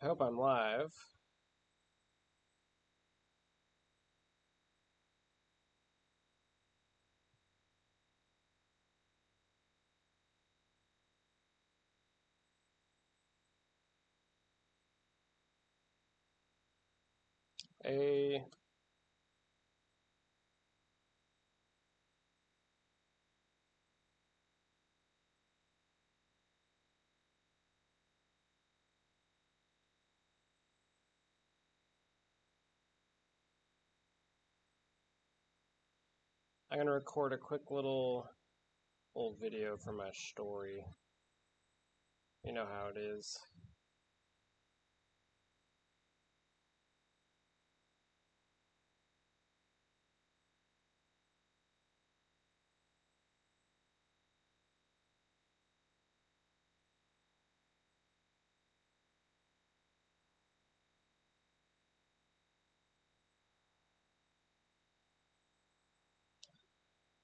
I hope I'm live. A I'm gonna record a quick little video for my story. You know how it is.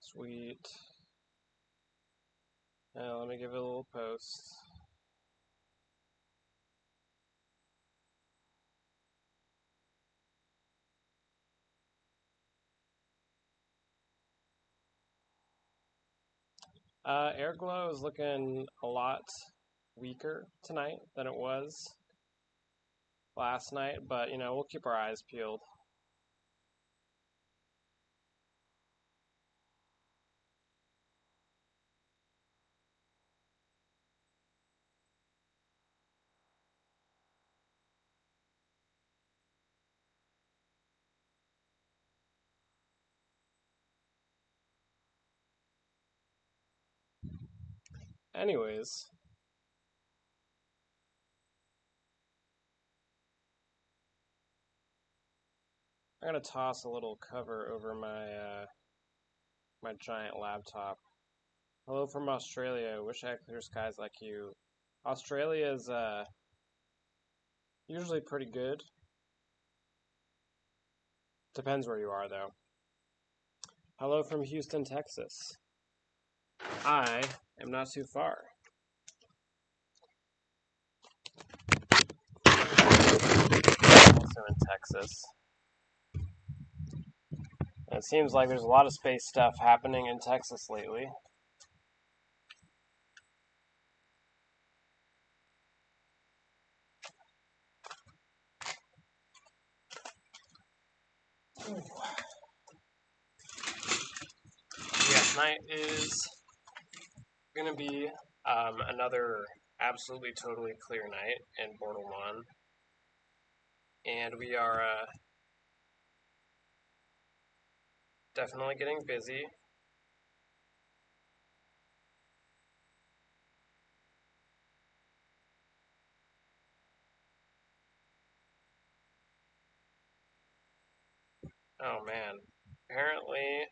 Sweet. Now let me give it a little post. Airglow is looking a lot weaker tonight than it was last night, but you know, we'll keep our eyes peeled. Anyways, I'm gonna toss a little cover over my my giant laptop. Hello from Australia. Wish I had clear skies like you. Australia's usually pretty good. Depends where you are, though. Hello from Houston, Texas. I am not too far. Also in Texas. And it seems like there's a lot of space stuff happening in Texas lately. Yeah, tonight is going to be another absolutely totally clear night in Bordelon. And we are definitely getting busy. Oh man, apparently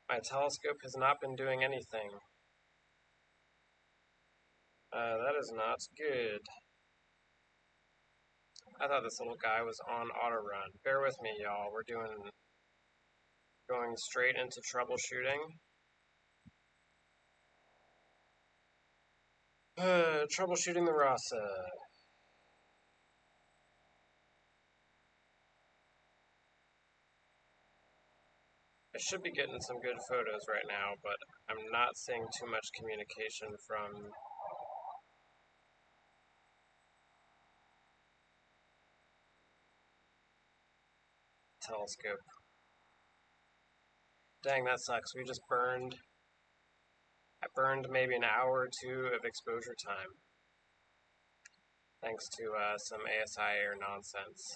my telescope has not been doing anything. That is not good. I thought this little guy was on auto run. Bear with me, y'all. We're going straight into troubleshooting. Troubleshooting the Rasa. I should be getting some good photos right now, but I'm not seeing too much communication from telescope. Dang, that sucks. I burned maybe an hour or two of exposure time. Thanks to some ASI air nonsense.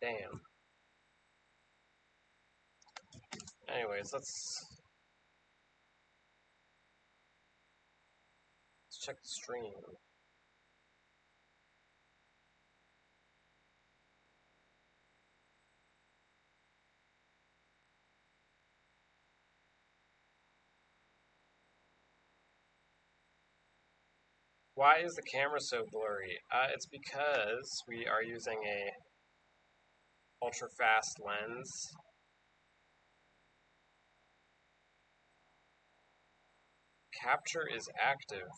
Damn. Anyways, let's check the stream. Why is the camera so blurry? It's because we are using a ultra fast lens. Capture is active.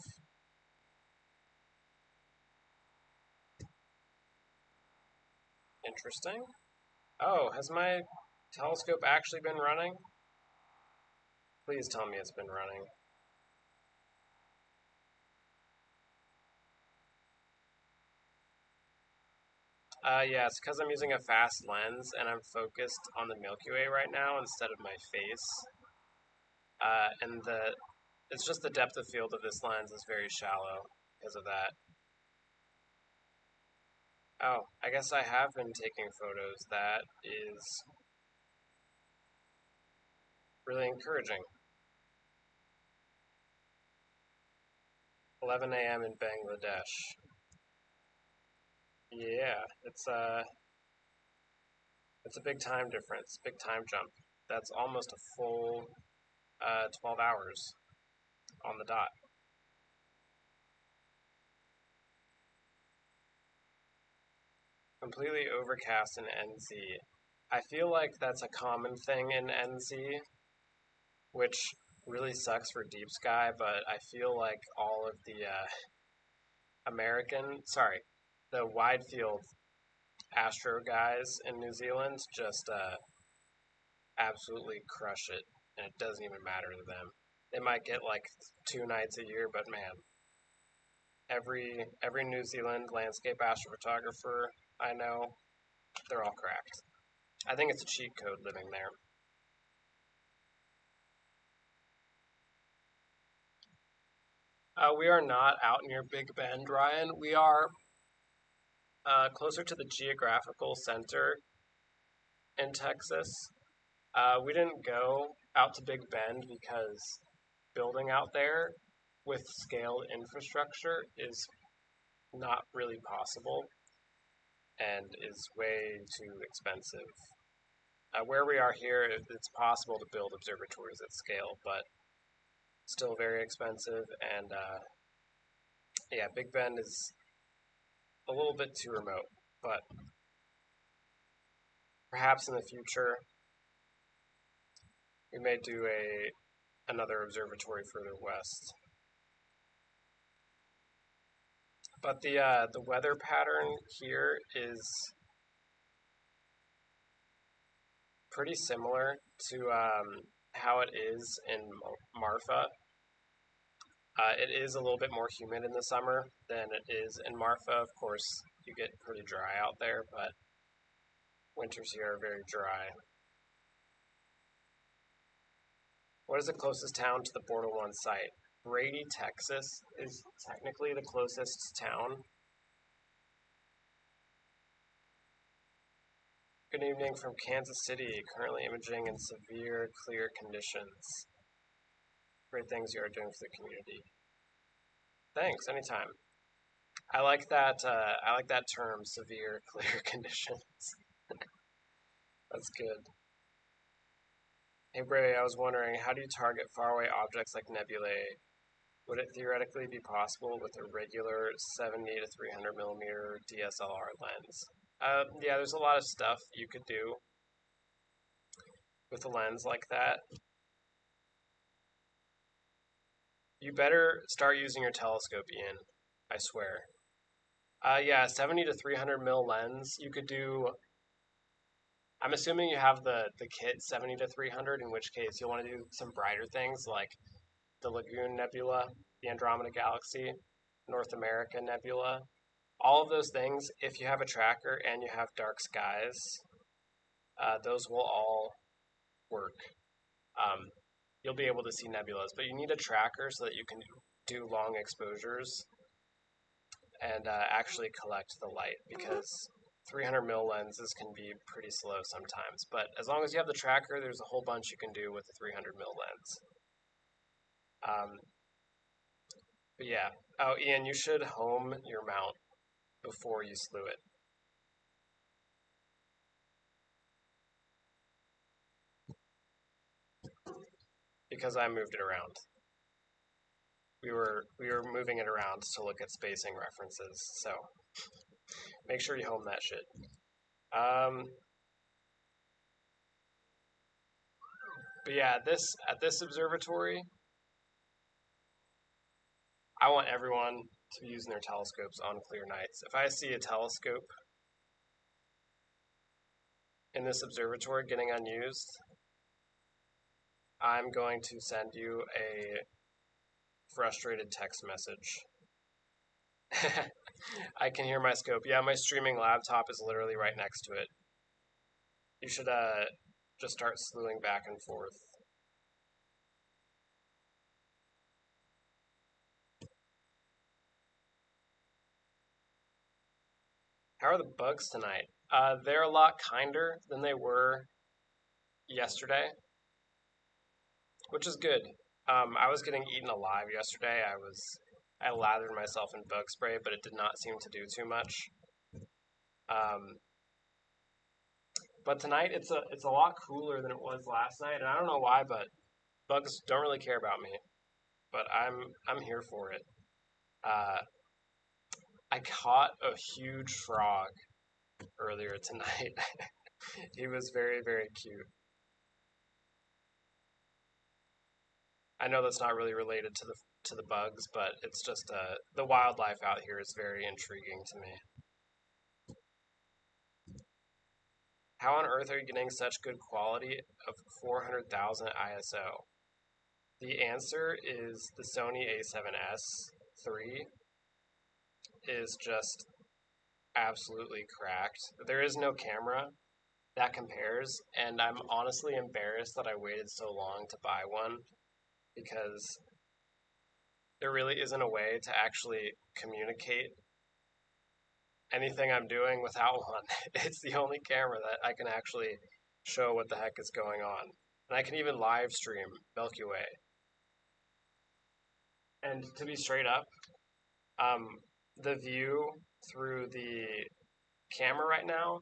Interesting. Oh, has my telescope actually been running? Please tell me it's been running. Yeah, it's because I'm using a fast lens and I'm focused on the Milky Way right now instead of my face. And it's just the depth of field of this lens is very shallow because of that. Oh, I guess I have been taking photos. That is really encouraging. 11 a.m. in Bangladesh. Yeah, it's a big time difference, big time jump. That's almost a full 12 hours on the dot. Completely overcast in NZ. I feel like that's a common thing in NZ, which really sucks for deep sky, but I feel like all of the the wide field astro guys in New Zealand just absolutely crush it, and it doesn't even matter to them. They might get like 2 nights a year, but man, every New Zealand landscape astrophotographer I know, they're all cracked. I think it's a cheat code living there. We are not out near Big Bend, Ryan. We are closer to the geographical center in Texas. We didn't go out to Big Bend because building out there with scaled infrastructure is not really possible and is way too expensive. Where we are here, it's possible to build observatories at scale, but still very expensive. And yeah, Big Bend is a little bit too remote, but perhaps in the future we may do another observatory further west. But the weather pattern here is pretty similar to how it is in Marfa. It is a little bit more humid in the summer than it is in Marfa. Of course, you get pretty dry out there, but winters here are very dry. What is the closest town to the Border 1 site? Brady, Texas is technically the closest town. Good evening from Kansas City, currently imaging in severe clear conditions. Great things you are doing for the community. Thanks, anytime. I like that term, severe clear conditions. That's good. Hey Bray, I was wondering, how do you target faraway objects like nebulae? Would it theoretically be possible with a regular 70 to 300 millimeter DSLR lens? Yeah, there's a lot of stuff you could do with a lens like that. You better start using your telescope, Ian. I swear. Yeah, 70 to 300 mil lens. You could do. I'm assuming you have the kit 70 to 300, in which case you'll want to do some brighter things like the Lagoon Nebula, the Andromeda Galaxy, North America Nebula. All of those things, if you have a tracker and you have dark skies, those will all work. Um, you'll be able to see nebulas, but you need a tracker so that you can do long exposures and actually collect the light because 300 mil lenses can be pretty slow sometimes. But as long as you have the tracker, there's a whole bunch you can do with a 300 mil lens. But yeah. Oh, Ian, you should home your mount before you slew it. Because I moved it around. We were moving it around to look at spacing references, so make sure you home that shit. Um, but yeah, at this observatory, I want everyone to be using their telescopes on clear nights. If I see a telescope in this observatory getting unused, I'm going to send you a frustrated text message. I can hear my scope. Yeah, my streaming laptop is literally right next to it. You should just start slewing back and forth. How are the bugs tonight? They're a lot kinder than they were yesterday, which is good. I was getting eaten alive yesterday. I lathered myself in bug spray, but it did not seem to do too much. Um, but tonight it's a lot cooler than it was last night, and I don't know why, but bugs don't really care about me. But I'm here for it. Uh, I caught a huge frog earlier tonight. He was very, very cute. I know that's not really related to the bugs, but it's just the wildlife out here is very intriguing to me. How on earth are you getting such good quality of 400,000 ISO? The answer is the Sony A7S III is just absolutely cracked. There is no camera that compares, and I'm honestly embarrassed that I waited so long to buy one because there really isn't a way to actually communicate anything I'm doing without one. It's the only camera that I can actually show what the heck is going on. And I can even live stream Milky Way. And to be straight up, um, the view through the camera right now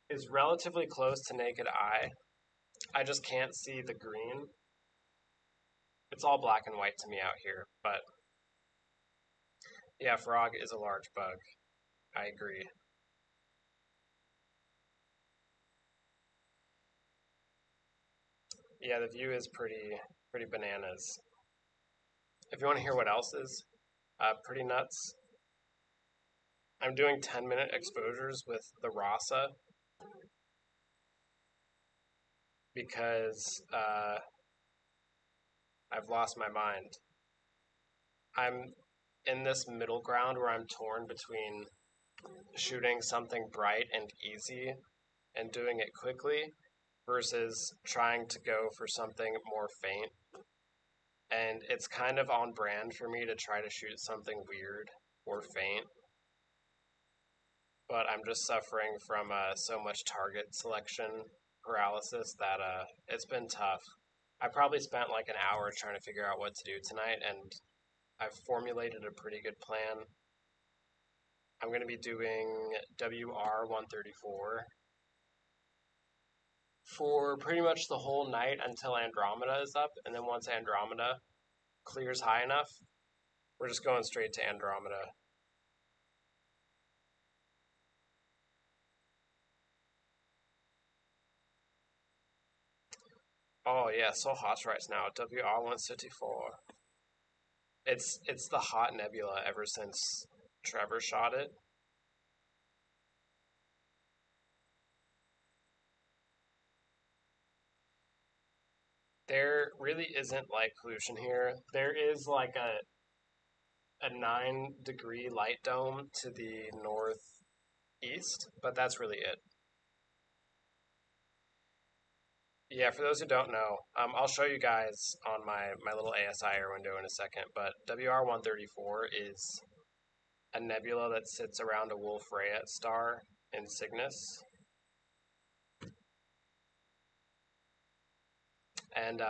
is relatively close to naked eye. I just can't see the green. It's all black and white to me out here, but yeah, frog is a large bug. I agree. Yeah, the view is pretty bananas. If you want to hear what else is pretty nuts, I'm doing 10-minute exposures with the Rasa because I've lost my mind. I'm in this middle ground where I'm torn between shooting something bright and easy and doing it quickly versus trying to go for something more faint. And it's kind of on brand for me to try to shoot something weird or faint, but I'm just suffering from so much target selection paralysis that it's been tough. I probably spent like an hour trying to figure out what to do tonight, and I've formulated a pretty good plan. I'm going to be doing WR 134 for pretty much the whole night until Andromeda is up, and then once Andromeda clears high enough, we're just going straight to Andromeda. Oh yeah, so hot right now. WR 154. It's the hot nebula ever since Trevor shot it. There really isn't light pollution here. There is like a 9-degree light dome to the northeast, but that's really it. Yeah, for those who don't know, I'll show you guys on my little ASI air window in a second, but WR 134 is a nebula that sits around a Wolf-Rayet star in Cygnus. And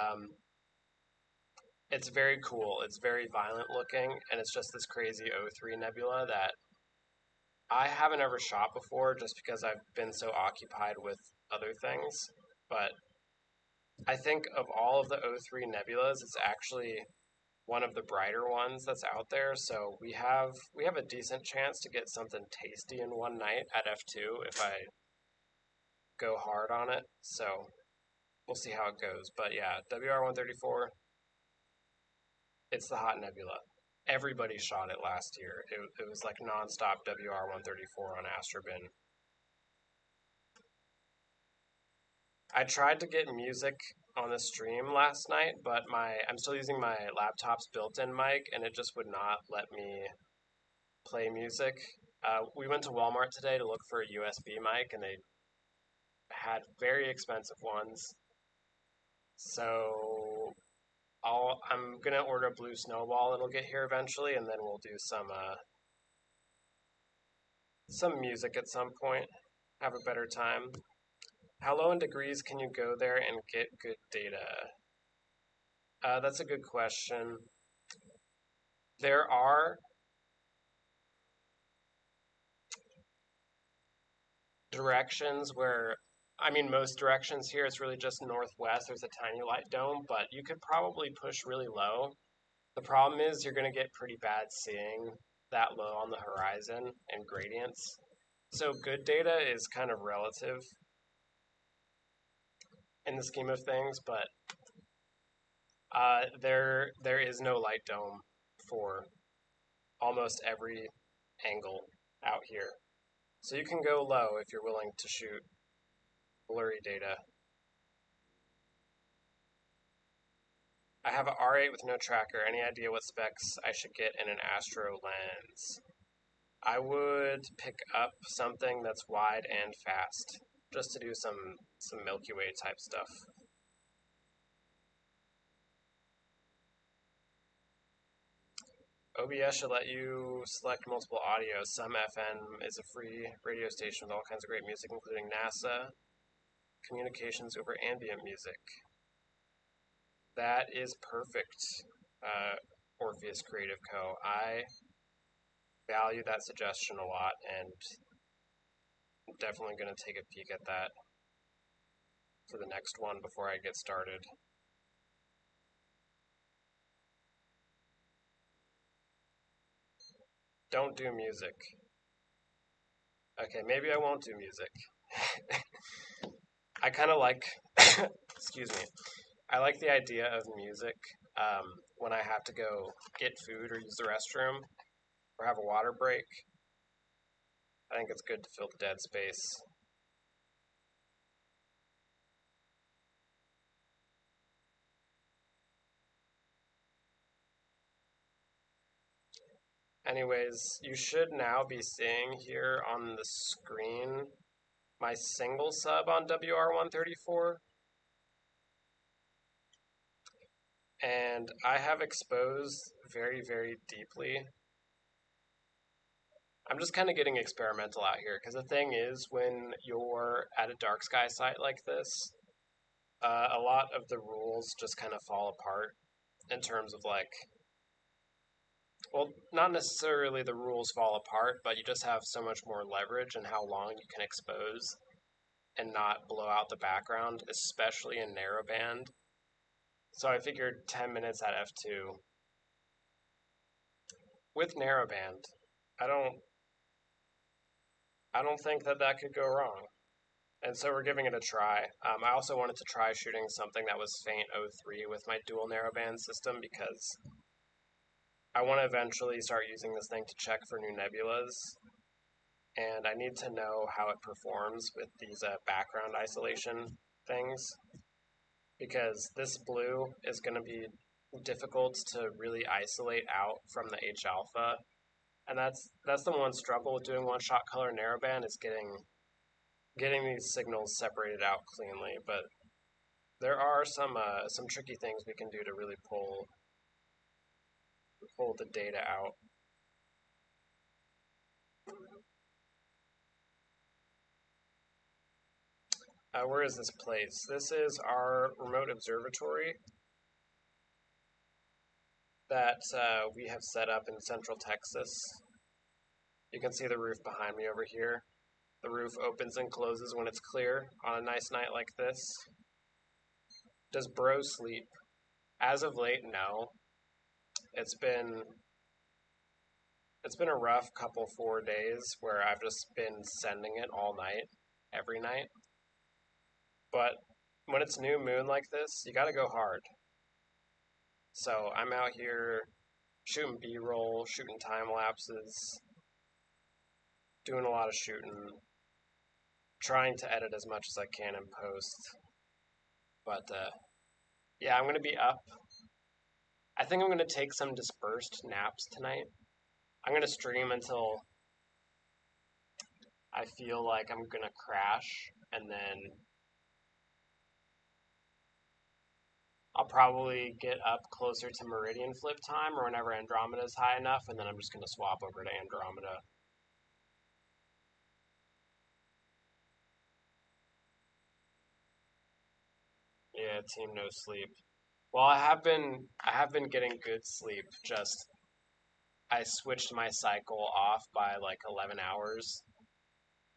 it's very cool. It's very violent looking, and it's just this crazy O3 nebula that I haven't ever shot before just because I've been so occupied with other things. But I think of all of the O3 nebulas, it's actually one of the brighter ones that's out there. So we have a decent chance to get something tasty in one night at F2 if I go hard on it. So we'll see how it goes. But yeah, WR 134, it's the hot nebula. everybody shot it last year. It was like nonstop WR-134 on Astrobin. I tried to get music on the stream last night, but I'm still using my laptop's built-in mic, and it just would not let me play music. We went to Walmart today to look for a USB mic, and they had very expensive ones. So I'm gonna order a blue snowball. It'll get here eventually, and then we'll do some music at some point. Have a better time. How low in degrees can you go there and get good data? That's a good question. There are directions where, I mean, most directions here, it's really just northwest. There's a tiny light dome, but you could probably push really low. The problem is you're going to get pretty bad seeing that low on the horizon and gradients. So good data is kind of relative in the scheme of things, but there is no light dome for almost every angle out here. So you can go low if you're willing to shoot blurry data. I have an R8 with no tracker. Any idea what specs I should get in an Astro lens? I would pick up something that's wide and fast, just to do some Milky Way type stuff. OBS should let you select multiple audios. Some FM is a free radio station with all kinds of great music, including NASA, communications over ambient music. That is perfect, Orpheus Creative Co. I value that suggestion a lot, and I'm definitely going to take a peek at that for the next one before I get started. Don't do music. Okay, maybe I won't do music. I kind of like, excuse me, I like the idea of music when I have to go get food or use the restroom or have a water break. I think it's good to fill the dead space. Anyways, you should now be seeing here on the screen my single sub on WR134. And I have exposed very, very deeply. I'm just kind of getting experimental out here, because the thing is, when you're at a dark sky site like this, a lot of the rules just kind of fall apart in terms of like, well, not necessarily the rules fall apart, but you just have so much more leverage in how long you can expose and not blow out the background, especially in narrowband. So I figured 10 minutes at f2 with narrowband. I don't think that could go wrong. And so we're giving it a try. I also wanted to try shooting something that was faint 03 with my dual narrowband system, because I want to eventually start using this thing to check for new nebulas, and I need to know how it performs with these background isolation things, because this blue is going to be difficult to really isolate out from the H alpha, and that's the one struggle with doing one-shot color narrowband, is getting these signals separated out cleanly. But there are some tricky things we can do to really pull the data out. Where is this place? This is our remote observatory that we have set up in Central Texas. You can see the roof behind me over here. The roof opens and closes when it's clear on a nice night like this. Does Bro sleep? As of late, no. It's been a rough couple 4 days where I've just been sending it all night, every night. But when it's new moon like this, you gotta go hard. So I'm out here shooting B-roll, shooting time lapses, doing a lot of shooting, trying to edit as much as I can in post. But yeah, I'm gonna be up. I think I'm gonna take some dispersed naps tonight. I'm gonna stream until I feel like I'm gonna crash, and then I'll probably get up closer to meridian flip time or whenever Andromeda is high enough, and then I'm just gonna swap over to Andromeda. Yeah, team no sleep. Well, I have been getting good sleep. Just I switched my cycle off by like 11 hours.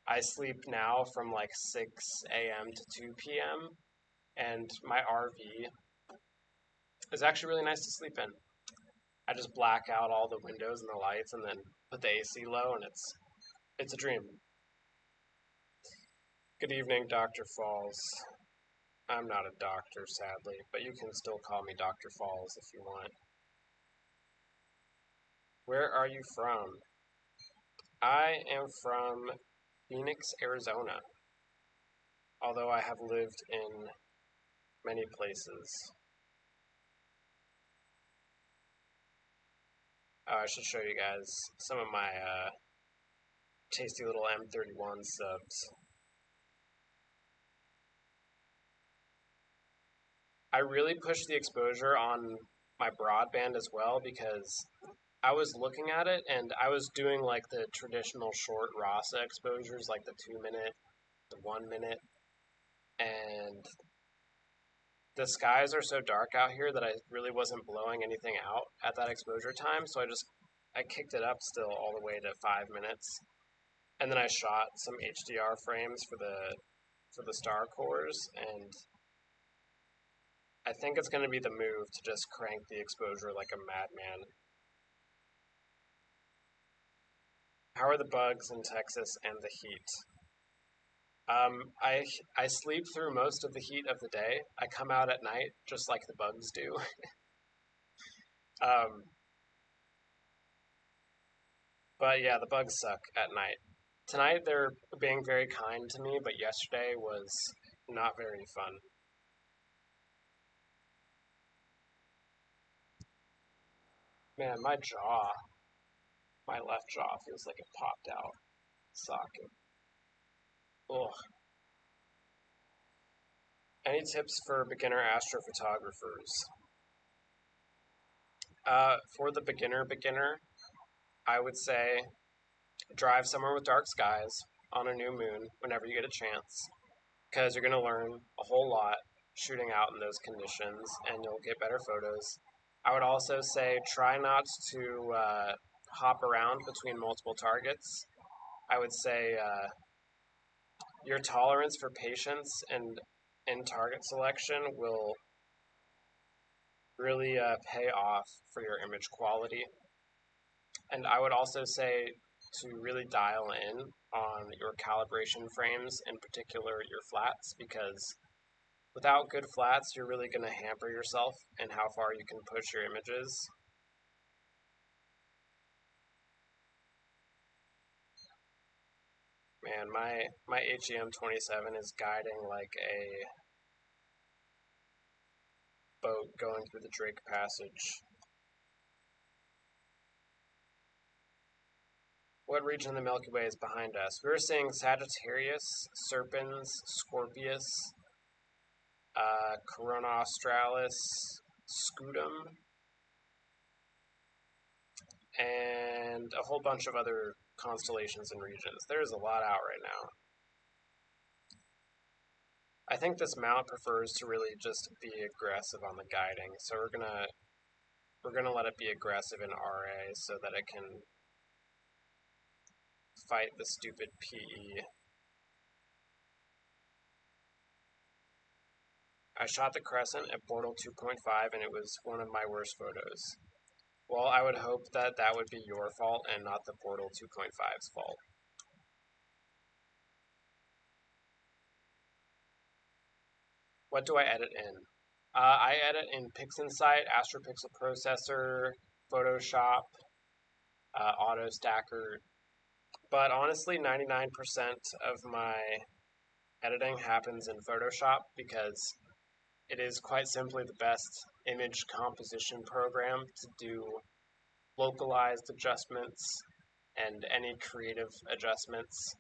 I sleep now from like 6 a.m. to 2 p.m. and my RV is actually really nice to sleep in. I just black out all the windows and the lights and then put the AC low and it's a dream. Good evening, Dr. Falls. I'm not a doctor, sadly, but you can still call me Dr. Falls if you want. Where are you from? I am from Phoenix, Arizona, although I have lived in many places. Oh, I should show you guys some of my tasty little M31 subs. I really pushed the exposure on my broadband as well because I was looking at it and I was doing like the traditional short RASA exposures, like the 2 minute, the 1 minute, and the skies are so dark out here that I really wasn't blowing anything out at that exposure time, so I kicked it up still all the way to 5 minutes, and then I shot some HDR frames for the star cores, and I think it's going to be the move to just crank the exposure like a madman. How are the bugs in Texas and the heat? I sleep through most of the heat of the day. I come out at night just like the bugs do. um, but yeah, the bugs suck at night. Tonight they're being very kind to me, but yesterday was not very fun. Man, my left jaw feels like it popped out socket. Ugh. Any tips for beginner astrophotographers? For the beginner, I would say drive somewhere with dark skies on a new moon whenever you get a chance, because you're going to learn a whole lot shooting out in those conditions and you'll get better photos. I would also say try not to hop around between multiple targets. I would say your tolerance for patience and in target selection will really pay off for your image quality. And I would also say to really dial in on your calibration frames, in particular your flats, because without good flats, you're really going to hamper yourself in how far you can push your images. Man, my HEM 27 is guiding like a boat going through the Drake Passage. What region of the Milky Way is behind us? We're seeing Sagittarius, Serpens, Scorpius, Corona Australis, Scutum, and a whole bunch of other constellations and regions. There's a lot out right now. I think this mount prefers to really just be aggressive on the guiding, so we're gonna let it be aggressive in RA so that it can fight the stupid PE. I shot the crescent at Portal 2.5 and it was one of my worst photos. Well, I would hope that that would be your fault and not the Portal 2.5's fault. What do I edit in? I edit in PixInsight, AstroPixel Processor, Photoshop, Auto Stacker, but honestly, 99% of my editing happens in Photoshop because it is quite simply the best image composition program to do localized adjustments and any creative adjustments.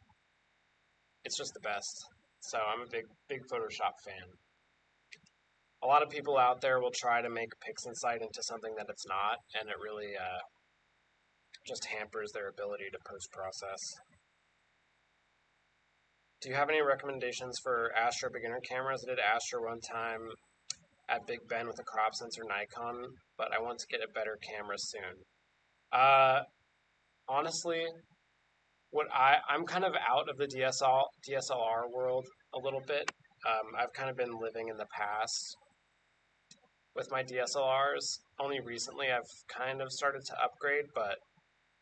It's just the best. So I'm a big Photoshop fan. A lot of people out there will try to make PixInsight into something that it's not, and it really just hampers their ability to post-process. Do you have any recommendations for Astra beginner cameras? I did Astra one time at Big Ben with a crop sensor Nikon, but I want to get a better camera soon. Honestly, I'm kind of out of the DSLR world a little bit. I've kind of been living in the past with my DSLRs. Only recently I've kind of started to upgrade, but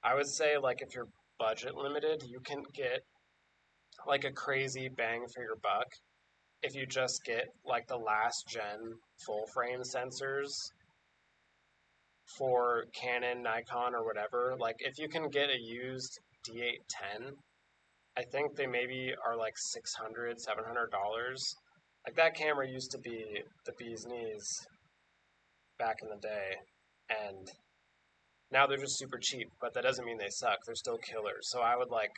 I would say like if you're budget limited, you can get like a crazy bang for your buck if you just get like the last gen full frame sensors for Canon, Nikon, or whatever. Like if you can get a used D810, I think they maybe are like $600, $700. Like that camera used to be the bee's knees back in the day, and now they're just super cheap, but that doesn't mean they suck. They're still killers. So I would like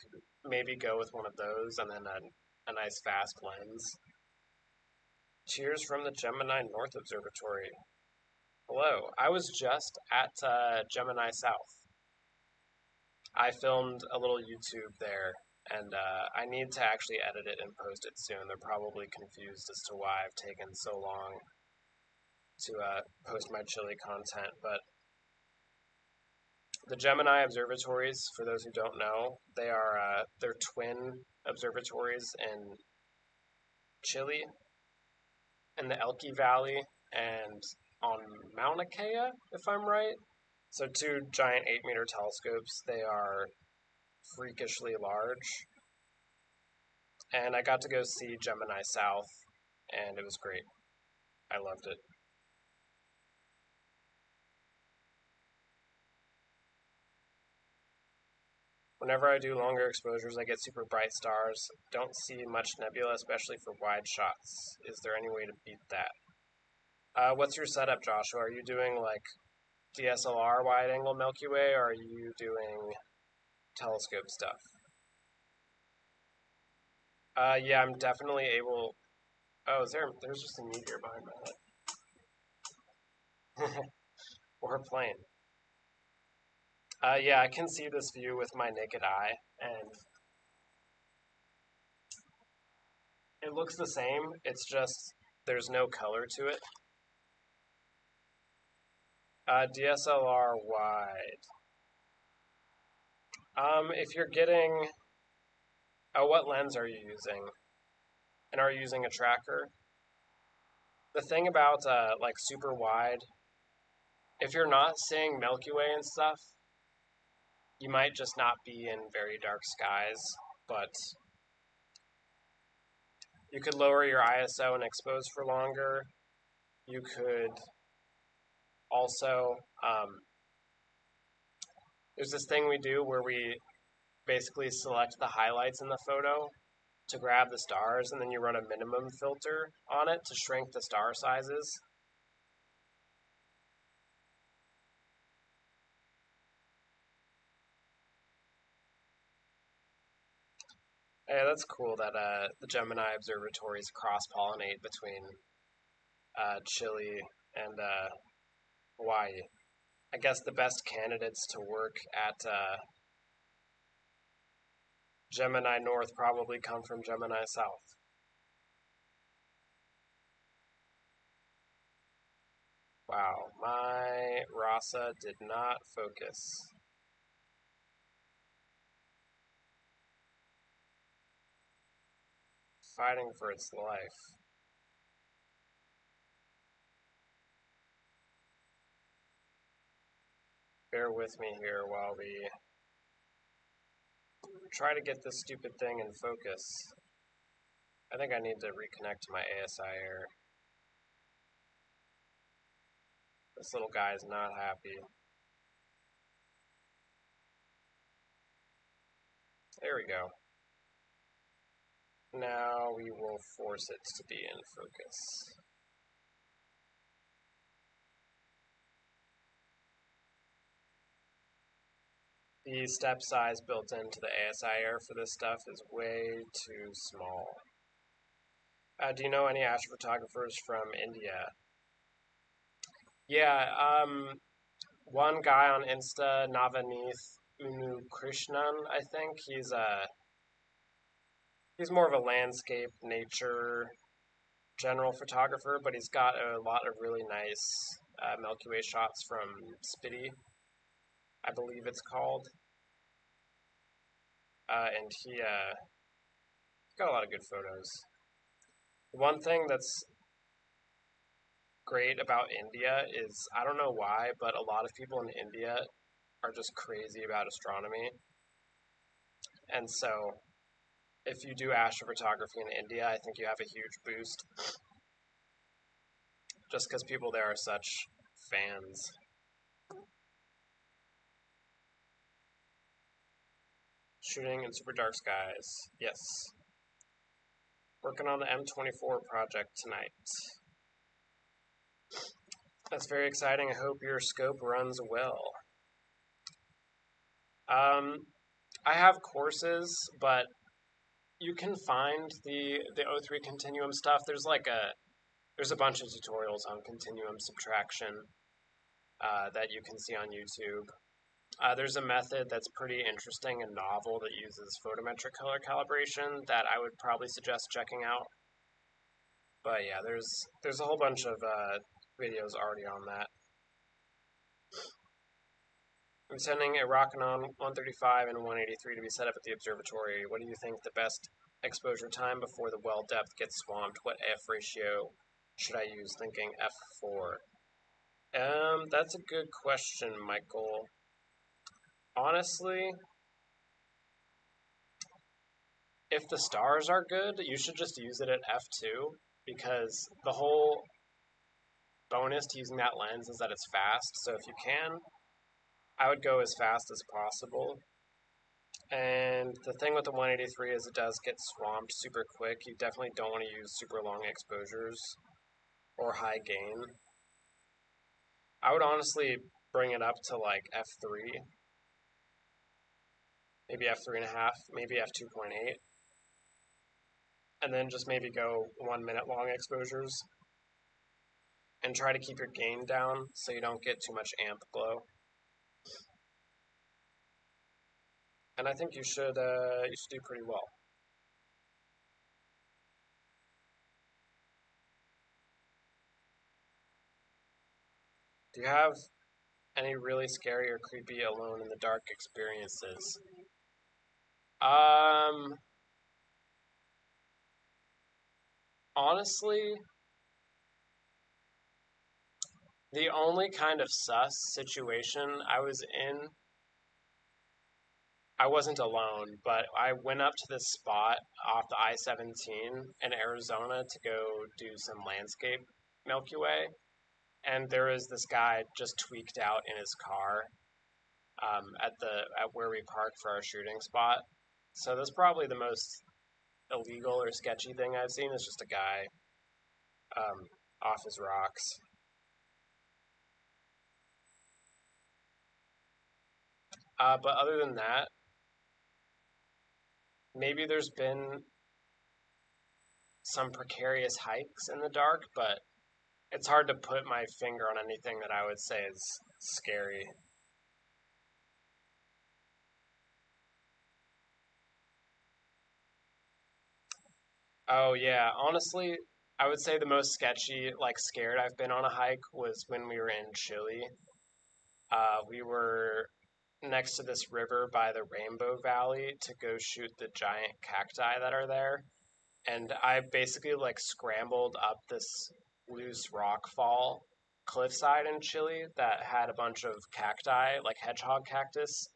maybe go with one of those and then a nice fast lens. Cheers from the Gemini North Observatory. Hello. I was just at Gemini South. I filmed a little YouTube there, and I need to actually edit it and post it soon. They're probably confused as to why I've taken so long to post my Chile content, but the Gemini observatories, for those who don't know, they're twin observatories in Chile, in the Elqui Valley, and on Mauna Kea, if I'm right. So two giant 8-meter telescopes. They are freakishly large, and I got to go see Gemini South, and it was great. I loved it. Whenever I do longer exposures, I get super bright stars. Don't see much nebula, especially for wide shots. Is there any way to beat that? What's your setup, Joshua? Are you doing like DSLR wide angle Milky Way, or are you doing telescope stuff? Yeah, I'm definitely able. Oh, there's just a meteor behind my head. Or a plane. Yeah, I can see this view with my naked eye, and it looks the same. It's just there's no color to it. DSLR wide. If you're getting, oh, what lens are you using? And are you using a tracker? The thing about like super wide, if you're not seeing Milky Way and stuff, you might just not be in very dark skies, but you could lower your ISO and expose for longer. You could also, there's this thing we do where we basically select the highlights in the photo to grab the stars, and then you run a minimum filter on it to shrink the star sizes. Yeah, that's cool that the Gemini observatories cross-pollinate between Chile and Hawaii. I guess the best candidates to work at Gemini North probably come from Gemini South. Wow, my Rasa did not focus. Fighting for its life. Bear with me here while we try to get this stupid thing in focus. I think I need to reconnect to my ASI air. This little guy is not happy. There we go. Now we will force it to be in focus. The step size built into the ASI air for this stuff is way too small. Do you know any astrophotographers from India? Yeah, one guy on Insta, Navaneeth Unukrishnan, I think. He's more of a landscape, nature, general photographer, but he's got a lot of really nice Milky Way shots from Spiti, I believe it's called. And he got a lot of good photos. One thing that's great about India is, I don't know why, but a lot of people in India are just crazy about astronomy. And so if you do astrophotography in India, I think you have a huge boost just because people there are such fans. Shooting in super dark skies. Yes. Working on the M24 project tonight. That's very exciting. I hope your scope runs well. I have courses, but you can find the O3 continuum stuff. There's a bunch of tutorials on continuum subtraction that you can see on YouTube. There's a method that's pretty interesting and novel that uses photometric color calibration that I would probably suggest checking out. But yeah, there's a whole bunch of videos already on that. I'm sending a Rokinon 135 and 183 to be set up at the observatory. What do you think the best exposure time before the well depth gets swamped? What F ratio should I use? Thinking F4. That's a good question, Michael. Honestly, if the stars are good, you should just use it at F2 because the whole bonus to using that lens is that it's fast. So if you can, I would go as fast as possible. And the thing with the 183 is it does get swamped super quick. You definitely don't want to use super long exposures or high gain. I would honestly bring it up to like F3, maybe F3.5, maybe F2.8, and then just maybe go 1 minute long exposures and try to keep your gain down so you don't get too much amp glow. And I think you should do pretty well. Do you have any really scary or creepy alone in the dark experiences? Honestly, the only kind of sus situation I was in, I wasn't alone, but I went up to this spot off the I-17 in Arizona to go do some landscape Milky Way, and there was this guy just tweaked out in his car at where we parked for our shooting spot. So that's probably the most illegal or sketchy thing I've seen is just a guy off his rocks. But other than that, maybe there's been some precarious hikes in the dark, but it's hard to put my finger on anything that I would say is scary. Oh yeah, honestly, I would say the most sketchy, like scared I've been on a hike was when we were in Chile. We were next to this river by the Rainbow Valley to go shoot the giant cacti that are there. And I basically like scrambled up this loose rock fall cliffside in Chile that had a bunch of cacti, like hedgehog cactus,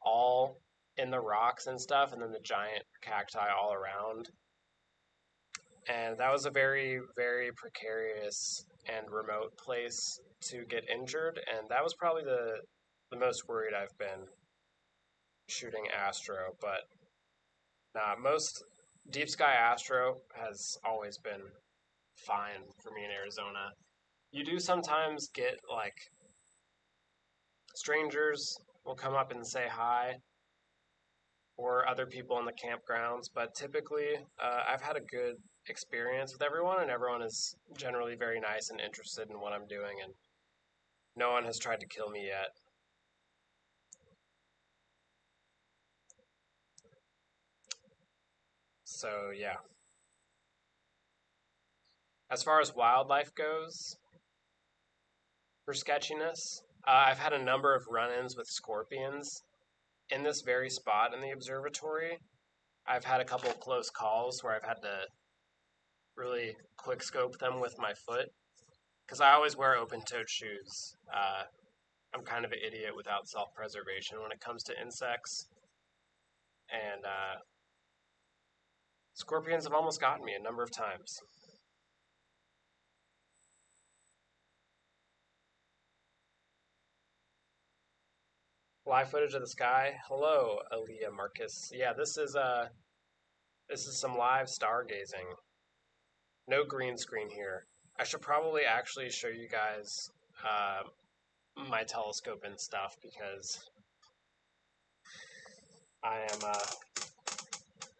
all in the rocks and stuff, and then the giant cacti all around. And that was a very, very precarious and remote place to get injured, and that was probably the most worried I've been shooting astro. But Nah, most deep sky astro has always been fine for me in Arizona. You do sometimes get like strangers will come up and say hi, or other people in the campgrounds, but typically I've had a good experience with everyone, and everyone is generally very nice and interested in what I'm doing, and no one has tried to kill me yet. So, yeah. As far as wildlife goes, for sketchiness, I've had a number of run ins with scorpions in this very spot in the observatory. I've had a couple of close calls where I've had to really quick scope them with my foot because I always wear open toed shoes. I'm kind of an idiot without self preservation when it comes to insects. And scorpions have almost gotten me a number of times. Live footage of the sky. Hello, Aaliyah Marcus. Yeah, this is some live stargazing. No green screen here. I should probably actually show you guys uh, my telescope and stuff because I am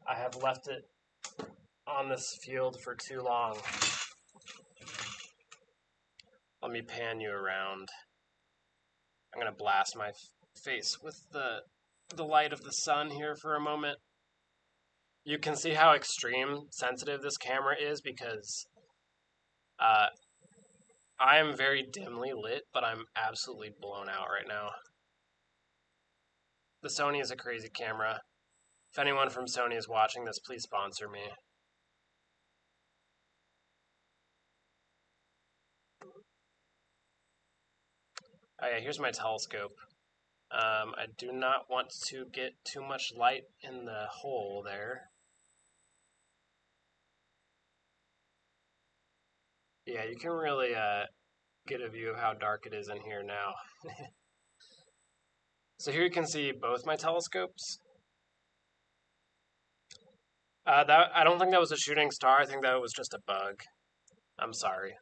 I have left it on this field for too long. Let me pan you around. I'm gonna blast my face with the light of the sun here for a moment. You can see how extreme sensitive this camera is because uh, I am very dimly lit, but I'm absolutely blown out right now. The Sony is a crazy camera. If anyone from Sony is watching this, please sponsor me. Oh yeah, here's my telescope. I do not want to get too much light in the hole there. Yeah, you can really get a view of how dark it is in here now. So here you can see both my telescopes. That I don't think that was a shooting star. I think that was just a bug. I'm sorry.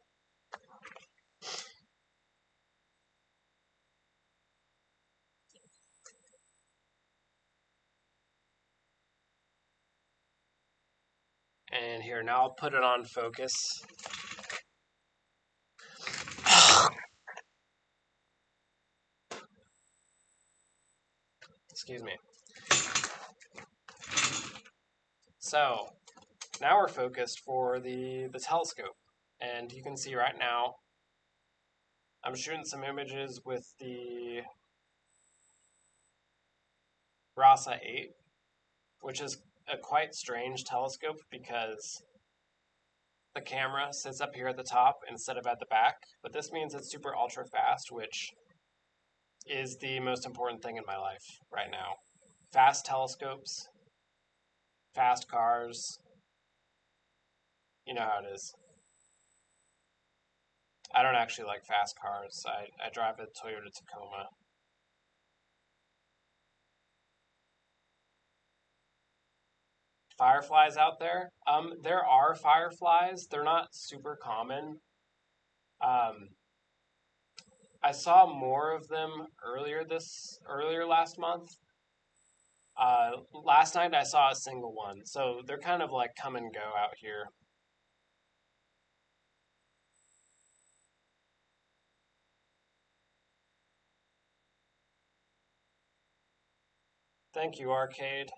And here, now I'll put it on focus. Excuse me. So now we're focused for the telescope. And you can see right now, I'm shooting some images with the Rasa 8, which is a quite strange telescope because the camera sits up here at the top instead of at the back. But this means it's super ultra fast, which is the most important thing in my life right now. Fast telescopes, fast cars, you know how it is. I don't actually like fast cars. I drive a Toyota Tacoma. Fireflies out there? There are fireflies. They're not super common. Um, I saw more of them earlier last month. Last night I saw a single one, so they're kind of like come and go out here. Thank you, Arcade.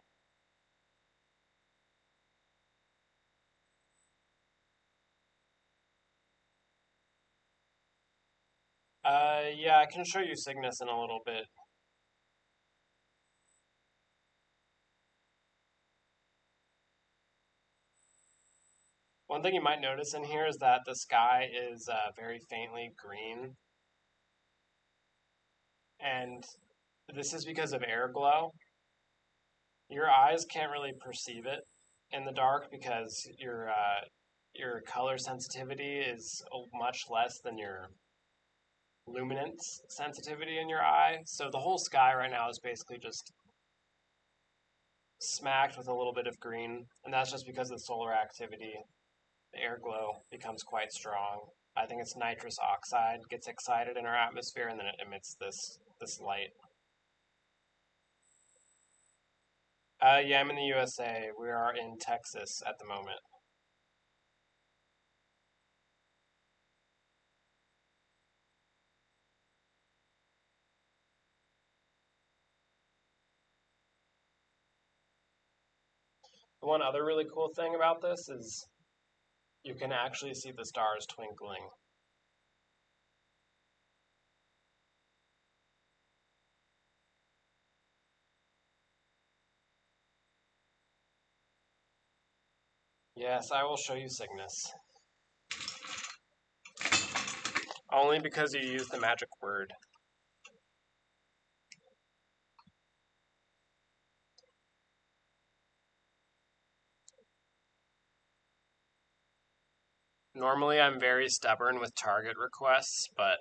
Yeah, I can show you Cygnus in a little bit. One thing you might notice in here is that the sky is very faintly green, and this is because of air glow. Your eyes can't really perceive it in the dark because your color sensitivity is much less than your luminance sensitivity in your eye. So the whole sky right now is basically just smacked with a little bit of green, and that's just because of the solar activity. The air glow becomes quite strong. I think it's nitrous oxide gets excited in our atmosphere, and then it emits this light. Yeah, I'm in the USA. We are in Texas at the moment. The one other really cool thing about this is you can actually see the stars twinkling. Yes, I will show you Cygnus. Only because you used the magic word. Normally, I'm very stubborn with target requests, but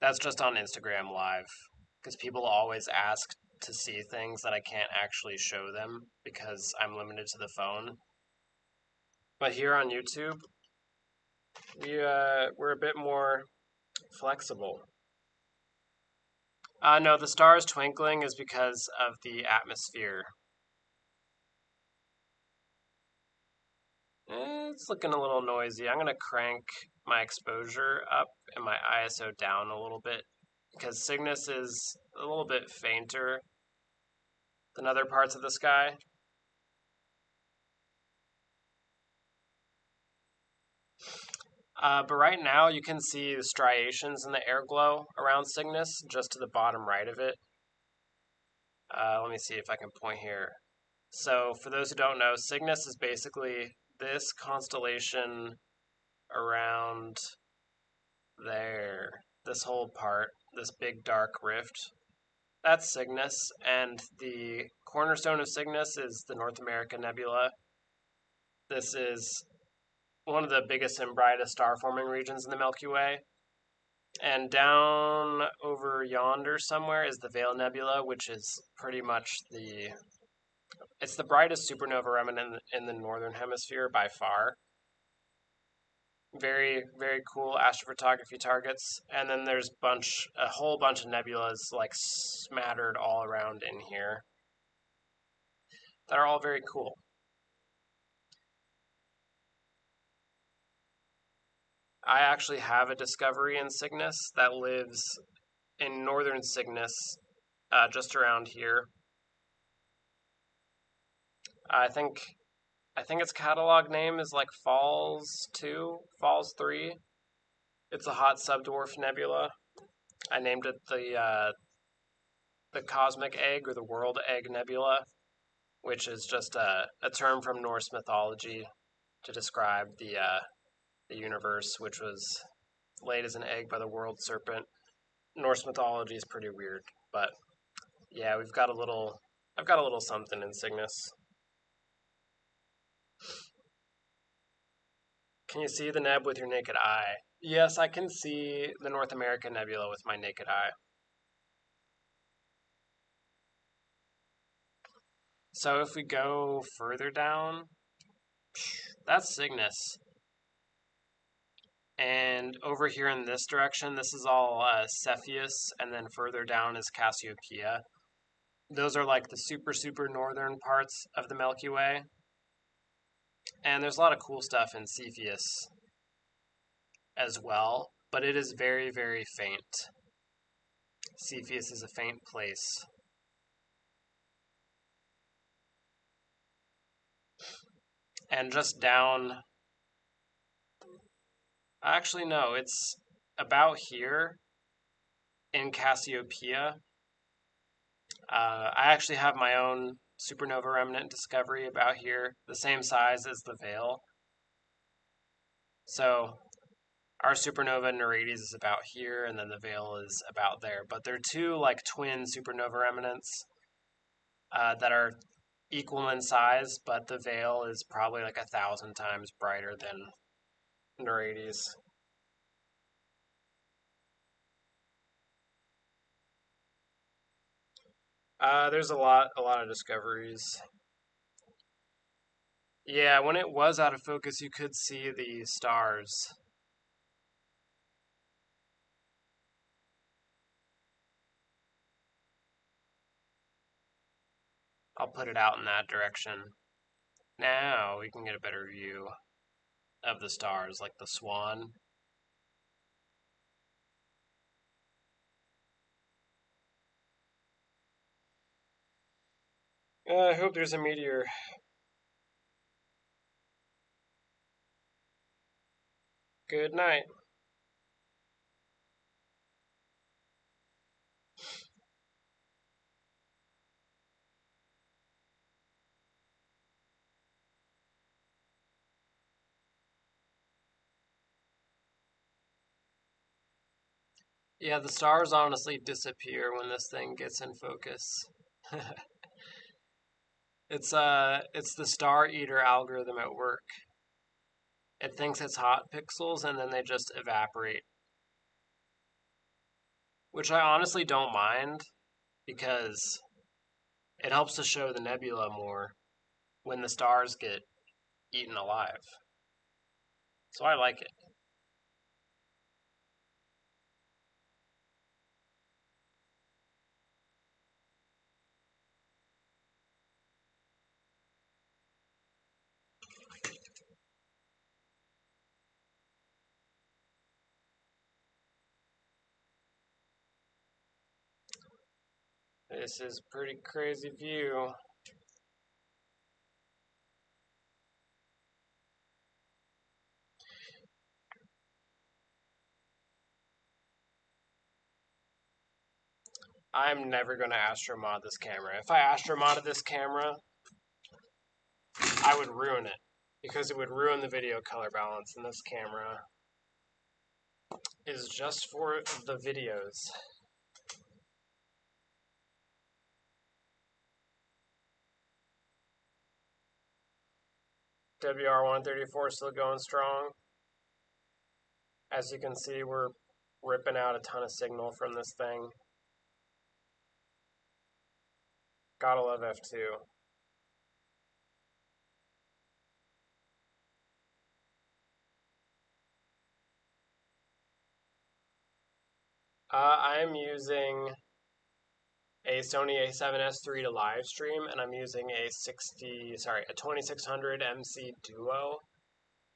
that's just on Instagram Live. Because people always ask to see things that I can't actually show them because I'm limited to the phone. But here on YouTube, we're a bit more flexible. No, the stars twinkling is because of the atmosphere. It's looking a little noisy. I'm going to crank my exposure up and my ISO down a little bit because Cygnus is a little bit fainter than other parts of the sky. But right now you can see the striations in the air glow around Cygnus just to the bottom right of it. Let me see if I can point here. So for those who don't know, Cygnus is basically this constellation around there. This whole part, this big dark rift. That's Cygnus, and the cornerstone of Cygnus is the North American Nebula. This is one of the biggest and brightest star forming regions in the Milky Way. And down over yonder somewhere is the Veil Nebula, which is pretty much it's the brightest supernova remnant in the northern hemisphere by far. Very, very cool astrophotography targets. And then there's a whole bunch of nebulas like smattered all around in here that are all very cool. I actually have a discovery in Cygnus that lives in northern Cygnus, just around here. I think its catalog name is like Falls 2, Falls 3. It's a hot subdwarf nebula. I named it the Cosmic Egg or the World Egg Nebula, which is just a term from Norse mythology to describe the universe, which was laid as an egg by the world serpent. Norse mythology is pretty weird, but yeah, I've got a little something in Cygnus. Can you see the neb with your naked eye? Yes, I can see the North American Nebula with my naked eye. So if we go further down, that's Cygnus. And over here in this direction, this is all Cepheus, and then further down is Cassiopeia. Those are like the super, super northern parts of the Milky Way. And there's a lot of cool stuff in Cepheus as well, but it is very, very faint. Cepheus is a faint place. And just down, actually, no, it's about here in Cassiopeia. I actually have my own supernova remnant discovery about here, the same size as the Veil. So our supernova Nereides is about here, and then the Veil is about there. But they're two like twin supernova remnants that are equal in size, but the Veil is probably like 1,000 times brighter than Nereides. There's a lot of discoveries. Yeah, when it was out of focus, you could see the stars. I'll put it out in that direction. Now we can get a better view of the stars, like the swan. I hope there's a meteor. Good night. Yeah, the stars honestly disappear when this thing gets in focus. It's the star eater algorithm at work. It thinks it's hot pixels and then they just evaporate. Which I honestly don't mind because it helps to show the nebula more when the stars get eaten alive. So I like it. This is a pretty crazy view. I'm never going to astromod this camera. If I astromodded this camera, I would ruin it because it would ruin the video color balance, and this camera is just for the videos. WR134 still going strong. As you can see, we're ripping out a ton of signal from this thing. Gotta love F2. I'm using a Sony a7S III to live stream, and I'm using a 2600 MC Duo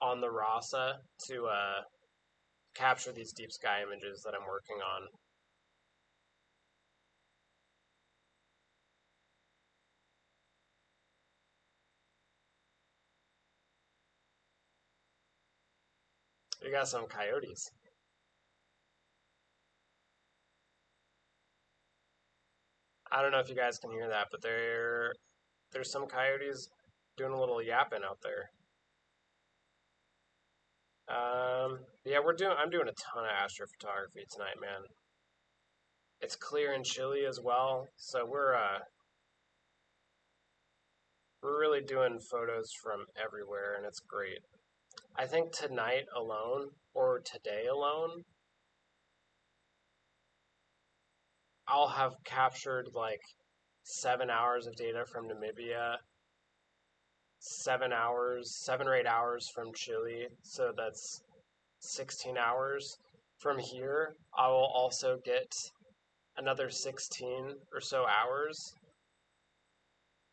on the Rasa to capture these deep sky images that I'm working on. We got some coyotes. I don't know if you guys can hear that, but there's some coyotes doing a little yapping out there. Yeah, I'm doing a ton of astrophotography tonight, man. It's clear and chilly as well, so we're really doing photos from everywhere, and it's great. I think tonight alone, or today alone, I'll have captured like 7 hours of data from Namibia, 7 or 8 hours from Chile, so that's 16 hours. From here, I will also get another 16 or so hours.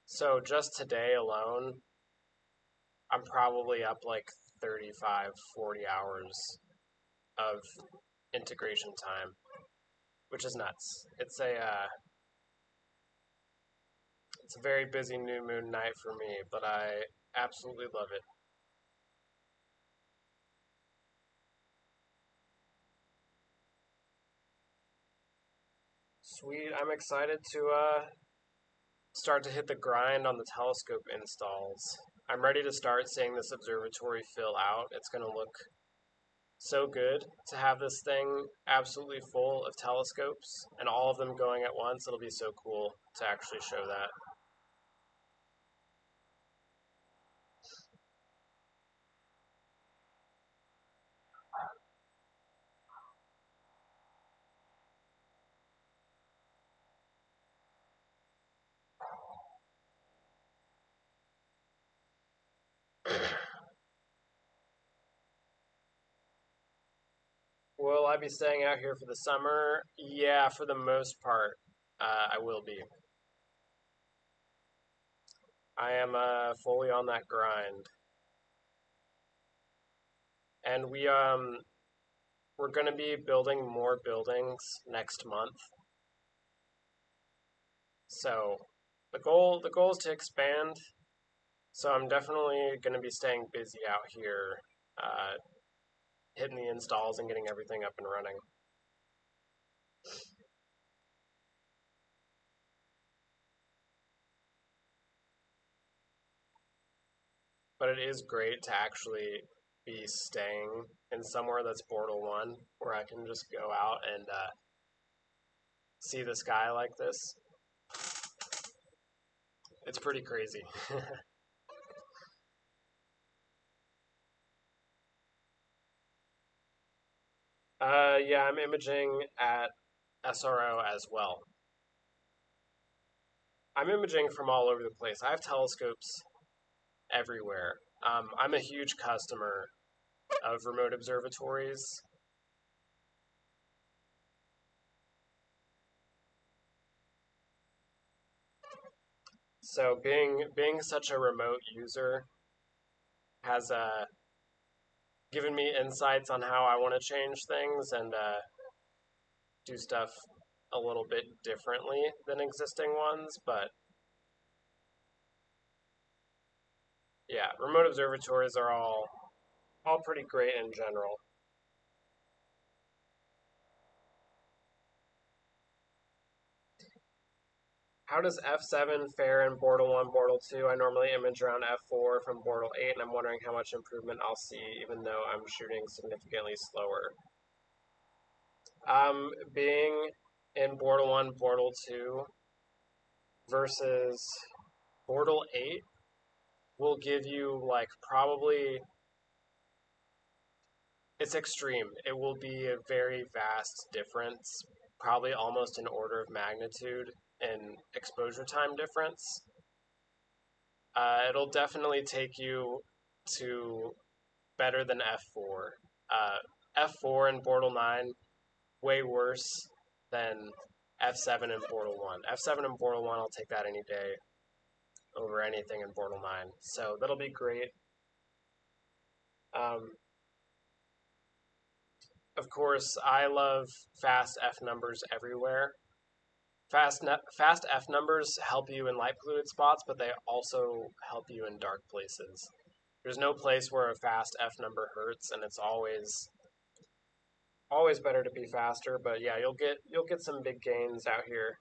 So just today alone, I'm probably up like 35, 40 hours of integration time, which is nuts. It's a very busy new moon night for me, but I absolutely love it. Sweet, I'm excited to start to hit the grind on the telescope installs. I'm ready to start seeing this observatory fill out. It's going to look so good to have this thing absolutely full of telescopes and all of them going at once. It'll be so cool to actually show that. Will I be staying out here for the summer? Yeah, for the most part, I will be. I am fully on that grind, and we're gonna be building more buildings next month. So the goal is to expand. So I'm definitely gonna be staying busy out here, uh, hitting the installs and getting everything up and running. But it is great to actually be staying in somewhere that's Portal 1 where I can just go out and see the sky like this. It's pretty crazy. Yeah, I'm imaging at SRO as well. I'm imaging from all over the place. I have telescopes everywhere. I'm a huge customer of remote observatories. So being such a remote user has given me insights on how I want to change things and do stuff a little bit differently than existing ones. But yeah, remote observatories are all pretty great in general. How does F7 fare in Portal 1, Portal 2? I normally image around F4 from Portal 8, and I'm wondering how much improvement I'll see, even though I'm shooting significantly slower. Being in Portal 1, Portal 2 versus Portal 8 will give you, like, probably. It's extreme. It will be a very vast difference, probably almost an order of magnitude in exposure time difference. It'll definitely take you to better than F4. F4 in Portal 9, way worse than F7 in Portal 1. F7 in Portal 1, I'll take that any day over anything in Portal 9. So that'll be great. Um, of course, I love fast F numbers everywhere. Fast F numbers help you in light polluted spots, but they also help you in dark places. There's no place where a fast F number hurts, and it's always better to be faster. But yeah, you'll get some big gains out here.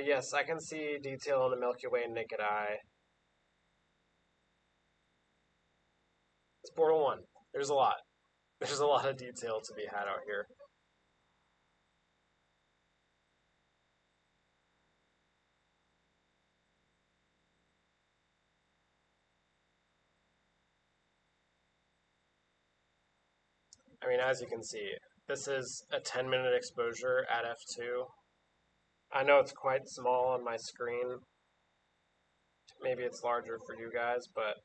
Yes, I can see detail in the Milky Way naked eye. It's Portal 1. There's a lot. There's a lot of detail to be had out here. I mean, as you can see, this is a 10-minute exposure at f2. I know it's quite small on my screen. Maybe it's larger for you guys, but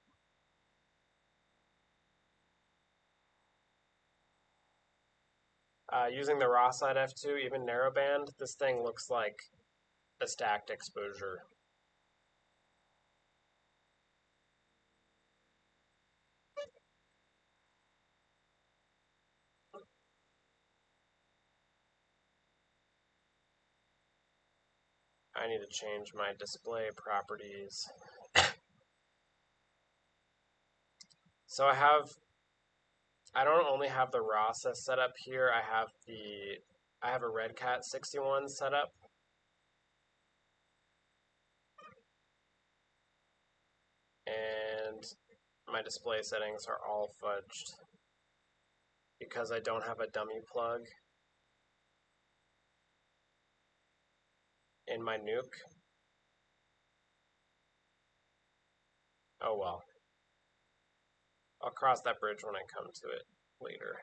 using the raw side f2, even narrowband, this thing looks like a stacked exposure. I need to change my display properties. So I don't only have the raw set up here, I have a Redcat 61 set up. And my display settings are all fudged because I don't have a dummy plug in my nuke. Oh well. I'll cross that bridge when I come to it later.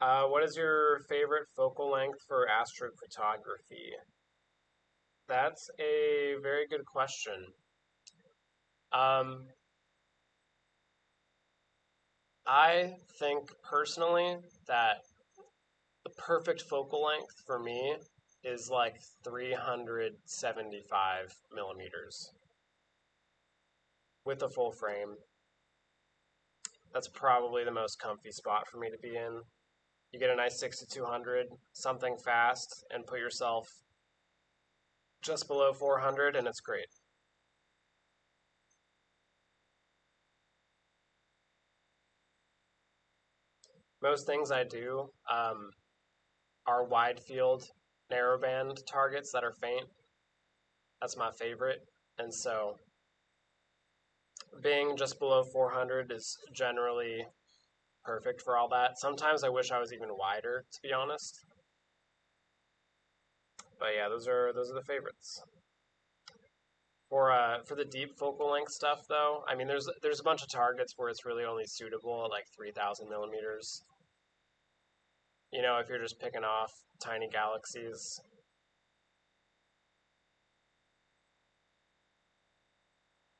What is your favorite focal length for astrophotography? That's a very good question. Um, I think personally that the perfect focal length for me is like 375 millimeters with a full frame. That's probably the most comfy spot for me to be in. You get a nice 6 to 200, something fast, and put yourself just below 400, and it's great. Most things I do are wide field, narrowband targets that are faint. That's my favorite. And so being just below 400 is generally perfect for all that. Sometimes I wish I was even wider, to be honest. But yeah, those are the favorites. For the deep focal length stuff though, I mean there's a bunch of targets where it's really only suitable at like 3,000 millimeters. You know, if you're just picking off tiny galaxies.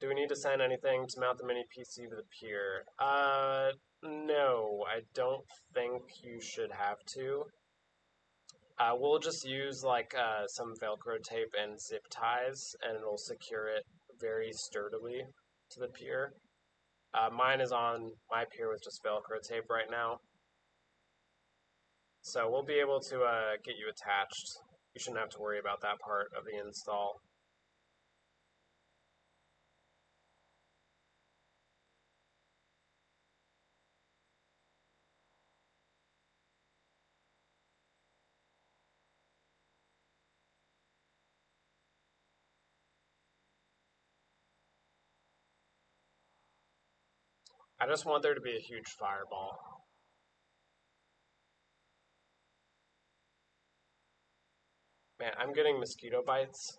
Do we need to send anything to mount the mini PC to the pier? No, I don't think you should have to. We'll just use like some Velcro tape and zip ties, and it'll secure it very sturdily to the pier. Mine is on my pier with just Velcro tape right now, so we'll be able to get you attached. You shouldn't have to worry about that part of the install. I just want there to be a huge fireball. Man, I'm getting mosquito bites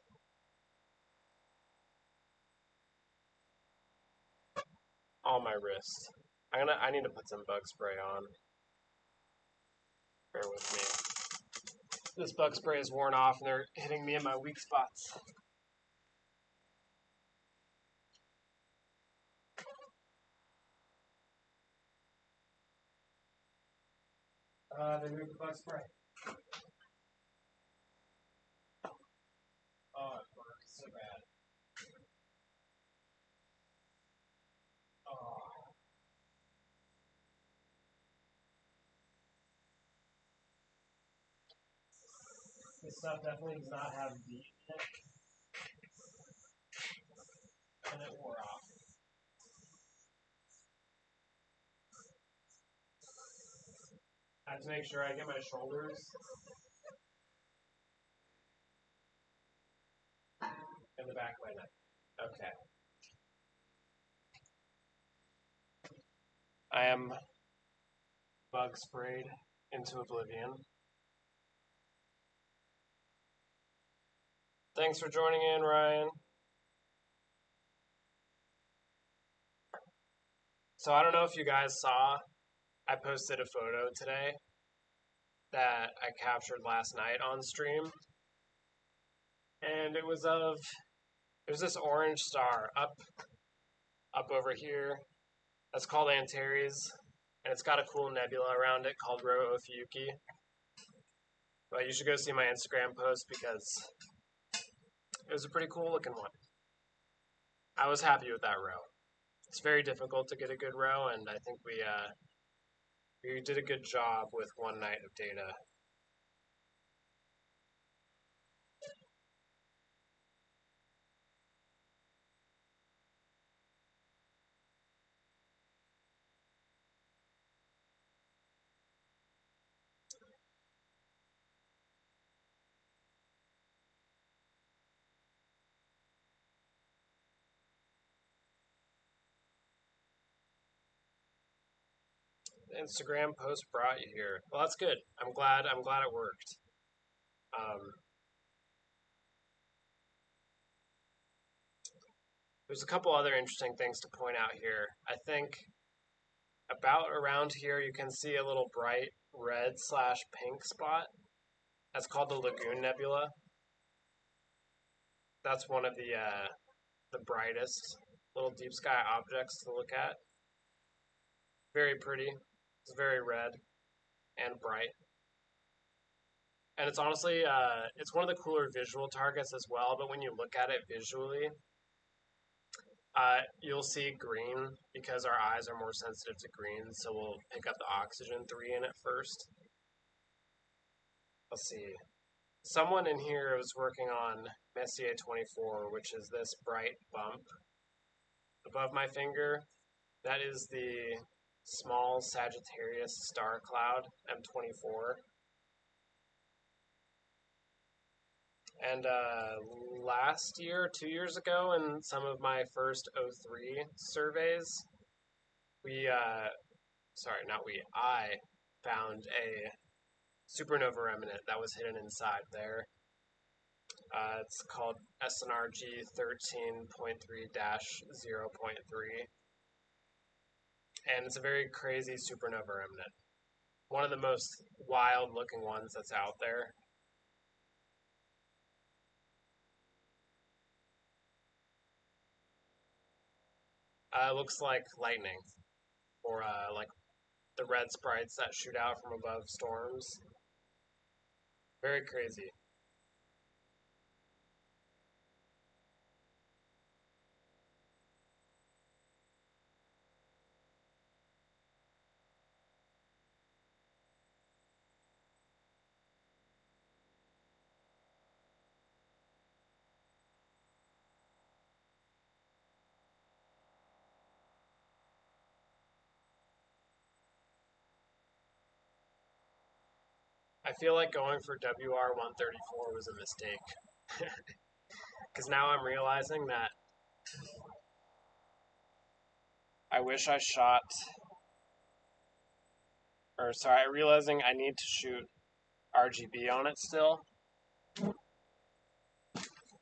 on my wrist. I need to put some bug spray on. Bear with me. This bug spray is worn off and they're hitting me in my weak spots. They moved the bug spray. Oh, it hurts so bad. Oh. This stuff definitely does not have beat in it, and it wore off. I have to make sure I get my shoulders and the back of my neck. Okay. I am bug sprayed into oblivion. Thanks for joining in, Ryan. So I don't know if you guys saw, I posted a photo today that I captured last night on stream. And it was this orange star up over here. That's called Antares, and it's got a cool nebula around it called Rho Ophiuchi. But you should go see my Instagram post because it was a pretty cool looking one. I was happy with that row. It's very difficult to get a good row, and I think we did a good job with one night of data. The Instagram post brought you here. Well, that's good. I'm glad it worked. Um, there's a couple other interesting things to point out here. I think about around here you can see a little bright red/pink spot. That's called the Lagoon Nebula. That's one of the brightest little deep sky objects to look at. Very pretty. It's very red and bright. And it's honestly, it's one of the cooler visual targets as well, but when you look at it visually, you'll see green because our eyes are more sensitive to green, so we'll pick up the oxygen 3 in it first. Let's see. Someone in here was working on Messier 24, which is this bright bump above my finger. That is the small Sagittarius star cloud, M24. And last year, 2 years ago, in some of my first O3 surveys, I found a supernova remnant that was hidden inside there. It's called SNRG 13.3-0.3. And it's a very crazy supernova remnant. One of the most wild looking ones that's out there. Looks like lightning, or like the red sprites that shoot out from above storms. Very crazy. I feel like going for WR134 was a mistake. Because now I'm realizing that I wish I shot, realizing I need to shoot RGB on it still.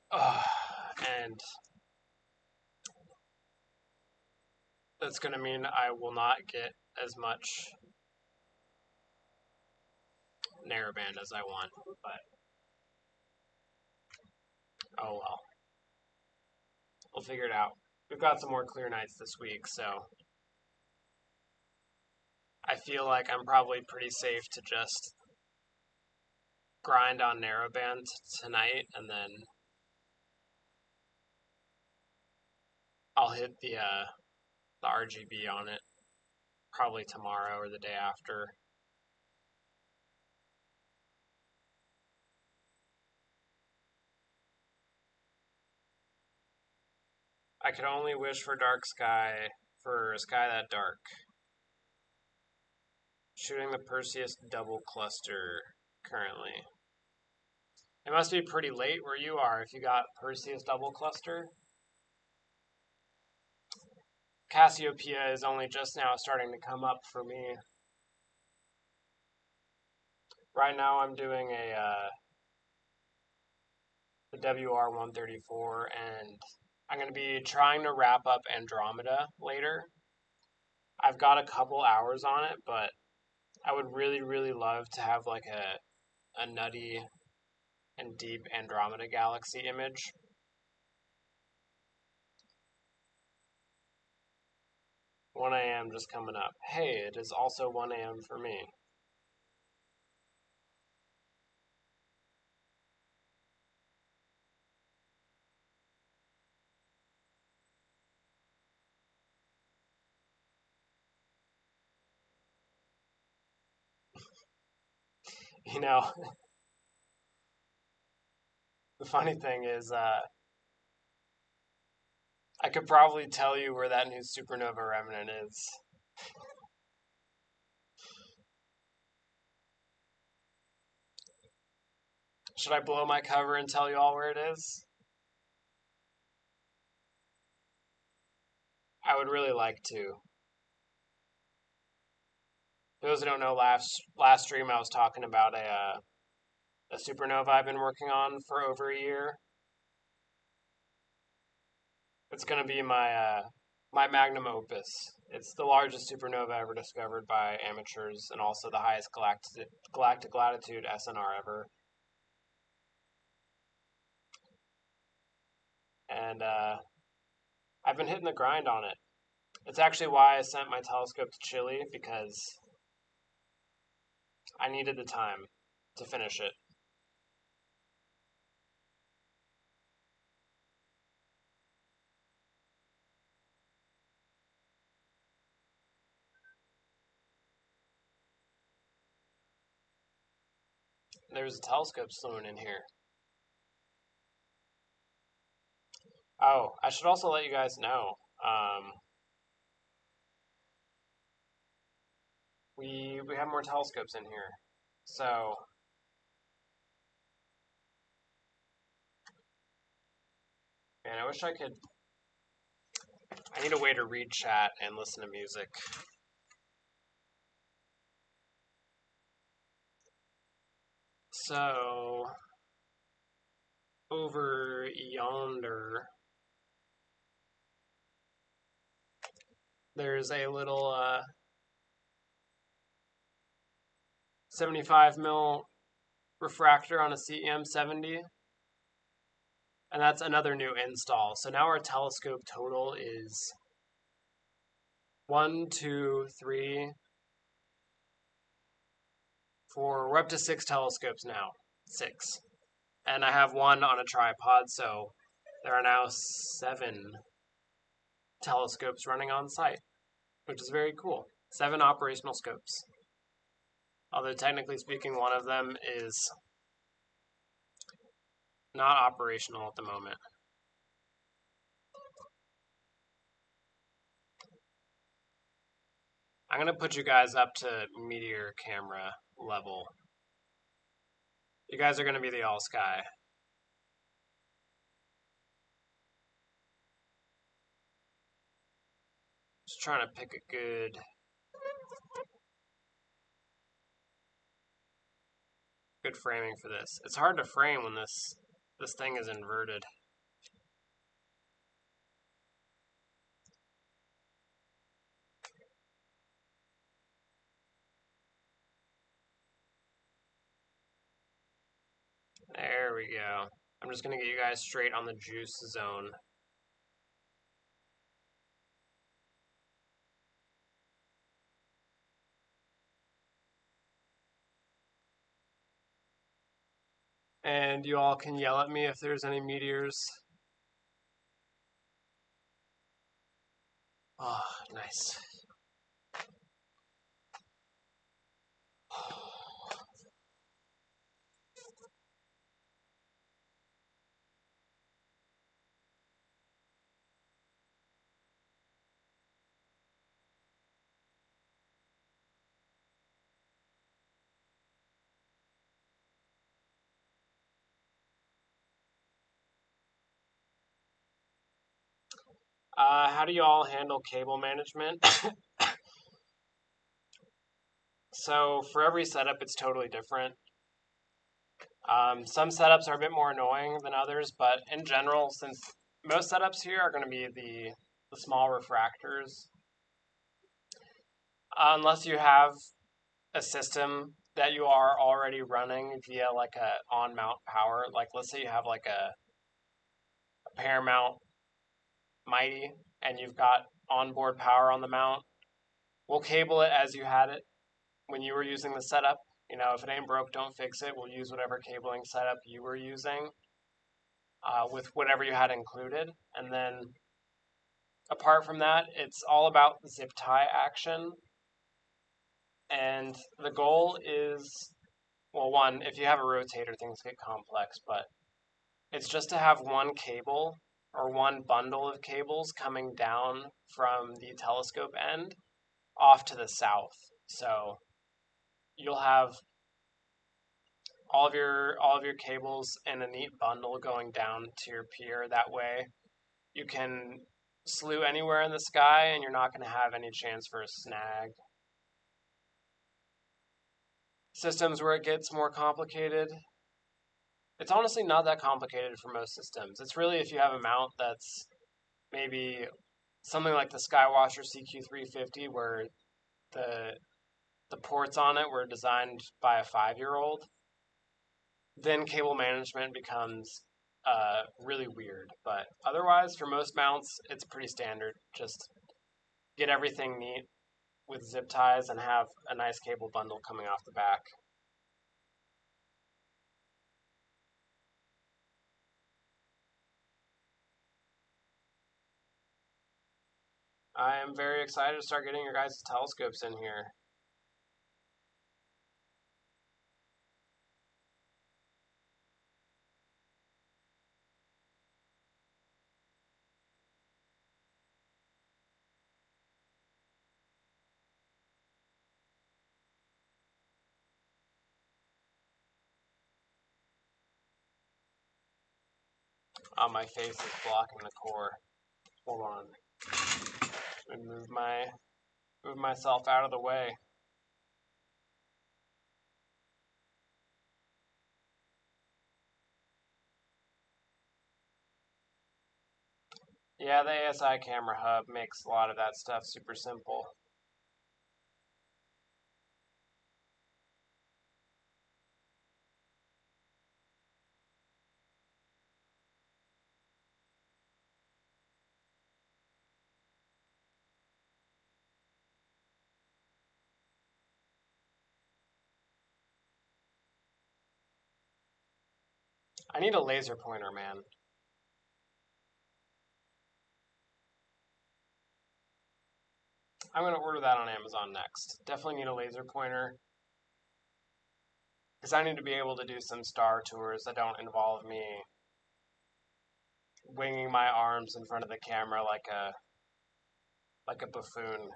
And that's going to mean I will not get as much narrowband as I want, but oh well. We'll figure it out. We've got some more clear nights this week, so I feel like I'm probably pretty safe to just grind on narrowband tonight, and then I'll hit the RGB on it probably tomorrow or the day after. I could only wish for dark sky, for a sky that dark. Shooting the Perseus double cluster currently. It must be pretty late where you are if you got Perseus double cluster. Cassiopeia is only just now starting to come up for me. Right now I'm doing the WR134, and I'm going to be trying to wrap up Andromeda later. I've got a couple hours on it, but I would really, really love to have like a nutty and deep Andromeda galaxy image. 1 a.m. just coming up. Hey, it is also 1 a.m. for me. You know, the funny thing is, I could probably tell you where that new supernova remnant is. Should I blow my cover and tell you all where it is? I would really like to. For those who don't know, last stream I was talking about a supernova I've been working on for over a year. It's gonna be my my magnum opus. It's the largest supernova ever discovered by amateurs and also the highest galactic latitude SNR ever. And I've been hitting the grind on it. It's actually why I sent my telescope to Chile, because I needed the time to finish it. There's a telescope saloon in here. Oh, I should also let you guys know. We have more telescopes in here. So, man, I wish I could. I need a way to read chat and listen to music. So, over yonder, there's a little 75 mil refractor on a CEM70, and that's another new install. So now our telescope total is 1, 2, 3, 4. We're up to 6 telescopes now. 6. And I have one on a tripod, so there are now 7 telescopes running on site, which is very cool. 7 operational scopes. Although technically speaking, one of them is not operational at the moment. I'm going to put you guys up to meteor camera level. You guys are going to be the all sky. Just trying to pick a good framing for this. It's hard to frame when this thing is inverted. There we go. I'm just going to get you guys straight on the juice zone. And you all can yell at me if there's any meteors. Oh, nice. How do you all handle cable management? So for every setup, it's totally different. Some setups are a bit more annoying than others, but in general, since most setups here are going to be the small refractors, unless you have a system that you are already running via like a on mount power, like let's say you have like a Paramount Mighty and you've got onboard power on the mount, we'll cable it as you had it when you were using the setup. You know, if it ain't broke, don't fix it. We'll use whatever cabling setup you were using with whatever you had included. And then apart from that, it's all about zip tie action. And the goal is, well, one, if you have a rotator, things get complex, but it's just to have one cable or one bundle of cables coming down from the telescope end off to the south. So you'll have all of your cables in a neat bundle going down to your pier. That way you can slew anywhere in the sky and you're not going to have any chance for a snag. Systems where it gets more complicated, it's honestly not that complicated for most systems. It's really if you have a mount that's maybe something like the Skywatcher CQ350, where the the ports on it were designed by a 5-year-old, then cable management becomes really weird. But otherwise, for most mounts, it's pretty standard. Just get everything neat with zip ties and have a nice cable bundle coming off the back. I am very excited to start getting your guys' telescopes in here. Oh, my face is blocking the core. Hold on. Let me move myself out of the way. Yeah, the ASI camera hub makes a lot of that stuff super simple. I need a laser pointer, man. I'm going to order that on Amazon next. Definitely need a laser pointer, because I need to be able to do some star tours that don't involve me winging my arms in front of the camera like a buffoon.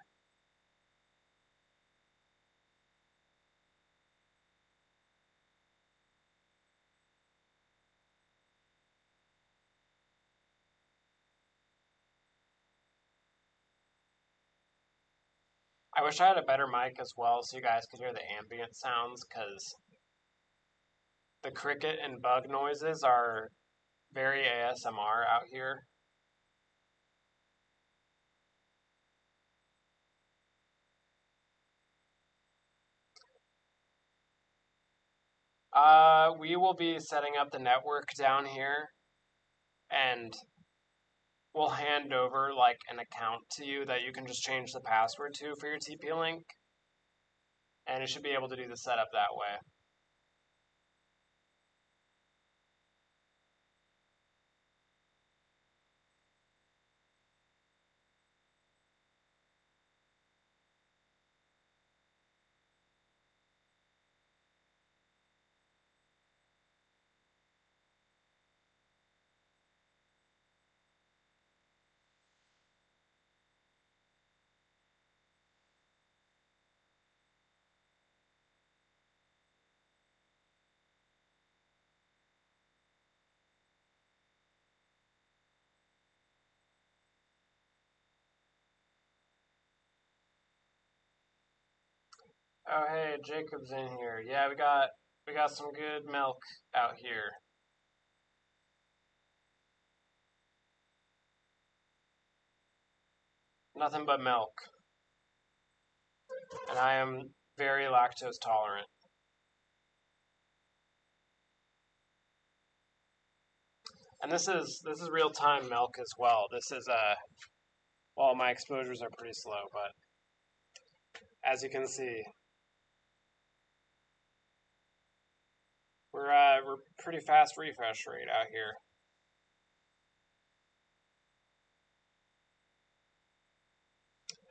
I wish I had a better mic as well so you guys could hear the ambient sounds, because the cricket and bug noises are very ASMR out here. We will be setting up the network down here, and we'll hand over like an account to you that you can just change the password to for your TP link, and it should be able to do the setup that way. Oh hey, Jacob's in here. Yeah, we got some good milk out here. Nothing but milk. And I am very lactose tolerant. And this is real time milk as well. This is well, my exposures are pretty slow, but as you can see, we're pretty fast refresh rate out here.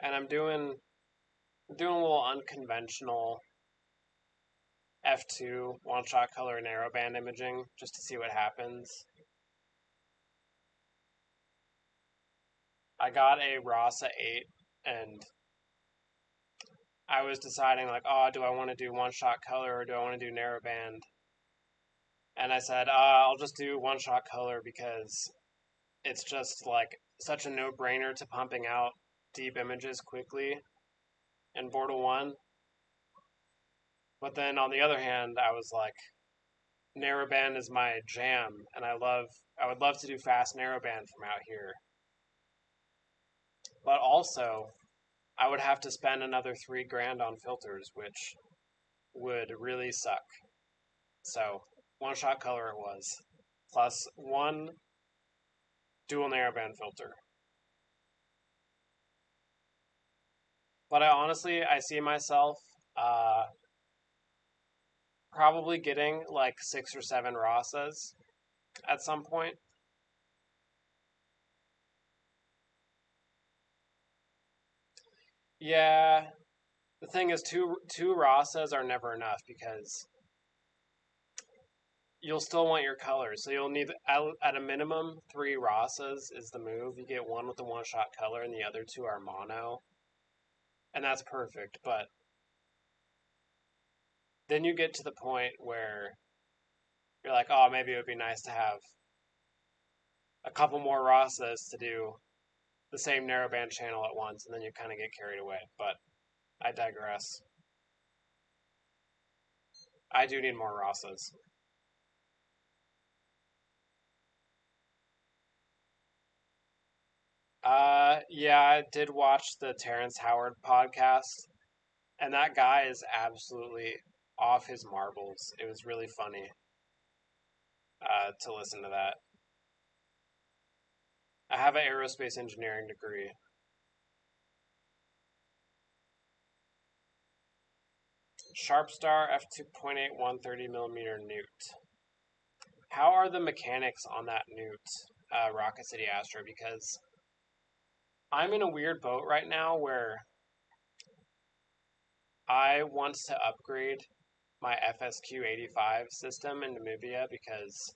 And I'm doing a little unconventional f2 one shot color narrowband imaging just to see what happens. I got a RASA 8 and I was deciding like, oh, do I want to do one shot color or do I want to do narrowband? And I said, I'll just do one shot color because it's just like such a no brainer to pumping out deep images quickly in Bortle 1. But then on the other hand, I was like, narrowband is my jam, and I would love to do fast narrowband from out here. But also, I would have to spend another $3,000 on filters, which would really suck. So, one shot color it was, plus one dual narrowband filter. But I see myself probably getting like 6 or 7 Rasas at some point. Yeah, the thing is, two Rasas are never enough because you'll still want your colors. So you'll need, at a minimum, 3 Rasas is the move. You get one with the one shot color, and the other two are mono, and that's perfect. But then you get to the point where you're like, oh, maybe it would be nice to have a couple more Rasas to do the same narrowband channel at once, and then you kind of get carried away. But I digress. I do need more Rasas. Yeah, I did watch the Terrence Howard podcast, and that guy is absolutely off his marbles. It was really funny to listen to that. I have an aerospace engineering degree. Sharpstar f2.8 130 millimeter newt. How are the mechanics on that newt, Rocket City Astro? Because I'm in a weird boat right now where I want to upgrade my FSQ-85 system in Namibia because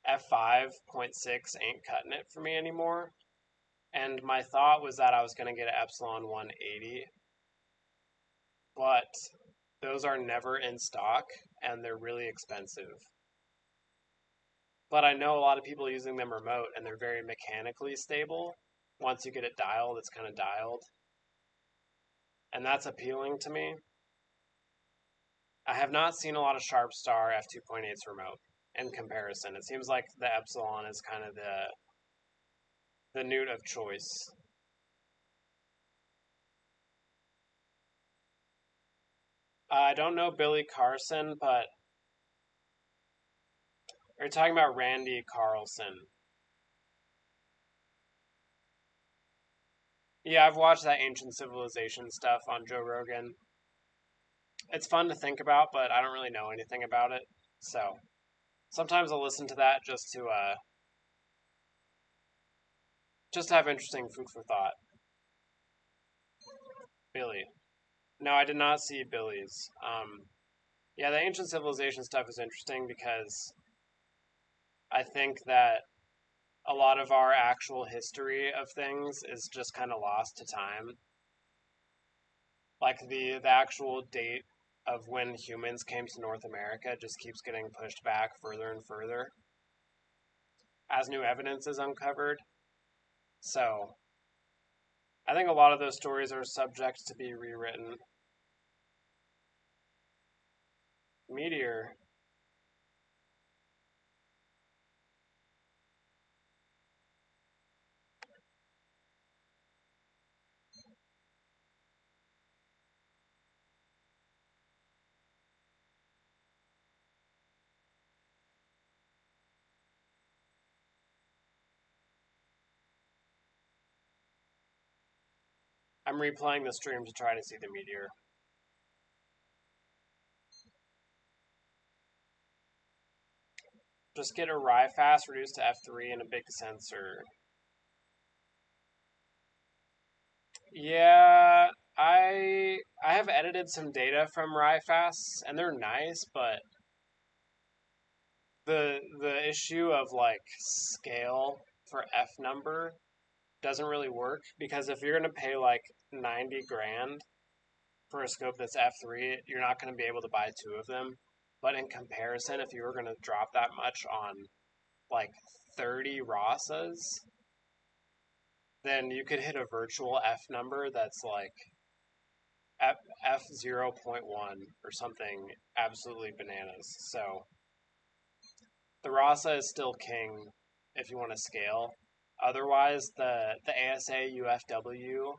F5.6 ain't cutting it for me anymore. And my thought was that I was going to get an Epsilon 180, but those are never in stock and they're really expensive. But I know a lot of people using them remote and they're very mechanically stable. Once you get it dialed, it's kind of dialed. And that's appealing to me. I have not seen a lot of Sharpstar f2.8s remote in comparison. It seems like the Epsilon is kind of the newt of choice. I don't know Billy Carson, but are you talking about Randy Carlson? Yeah, I've watched that ancient civilization stuff on Joe Rogan. It's fun to think about, but I don't really know anything about it. So sometimes I'll listen to that just to have interesting food for thought. Billy. No, I did not see Billy's. Yeah, the ancient civilization stuff is interesting because I think that a lot of our actual history of things is just kind of lost to time. Like the actual date of when humans came to North America just keeps getting pushed back further and further as new evidence is uncovered. So I think a lot of those stories are subject to be rewritten. Meteor. I'm replaying the stream to try to see the meteor. Just get a Rye fast reduced to F3 and a big sensor. Yeah, I have edited some data from RyFast and they're nice, but the issue of like scale for F number doesn't really work because if you're gonna pay like 90 grand for a scope that's F3, you're not gonna be able to buy two of them. But in comparison, if you were gonna drop that much on like 30 Rasas, then you could hit a virtual F number that's like F 0.1 or something absolutely bananas. So the Rasa is still king if you want to scale. Otherwise, the ASA UFW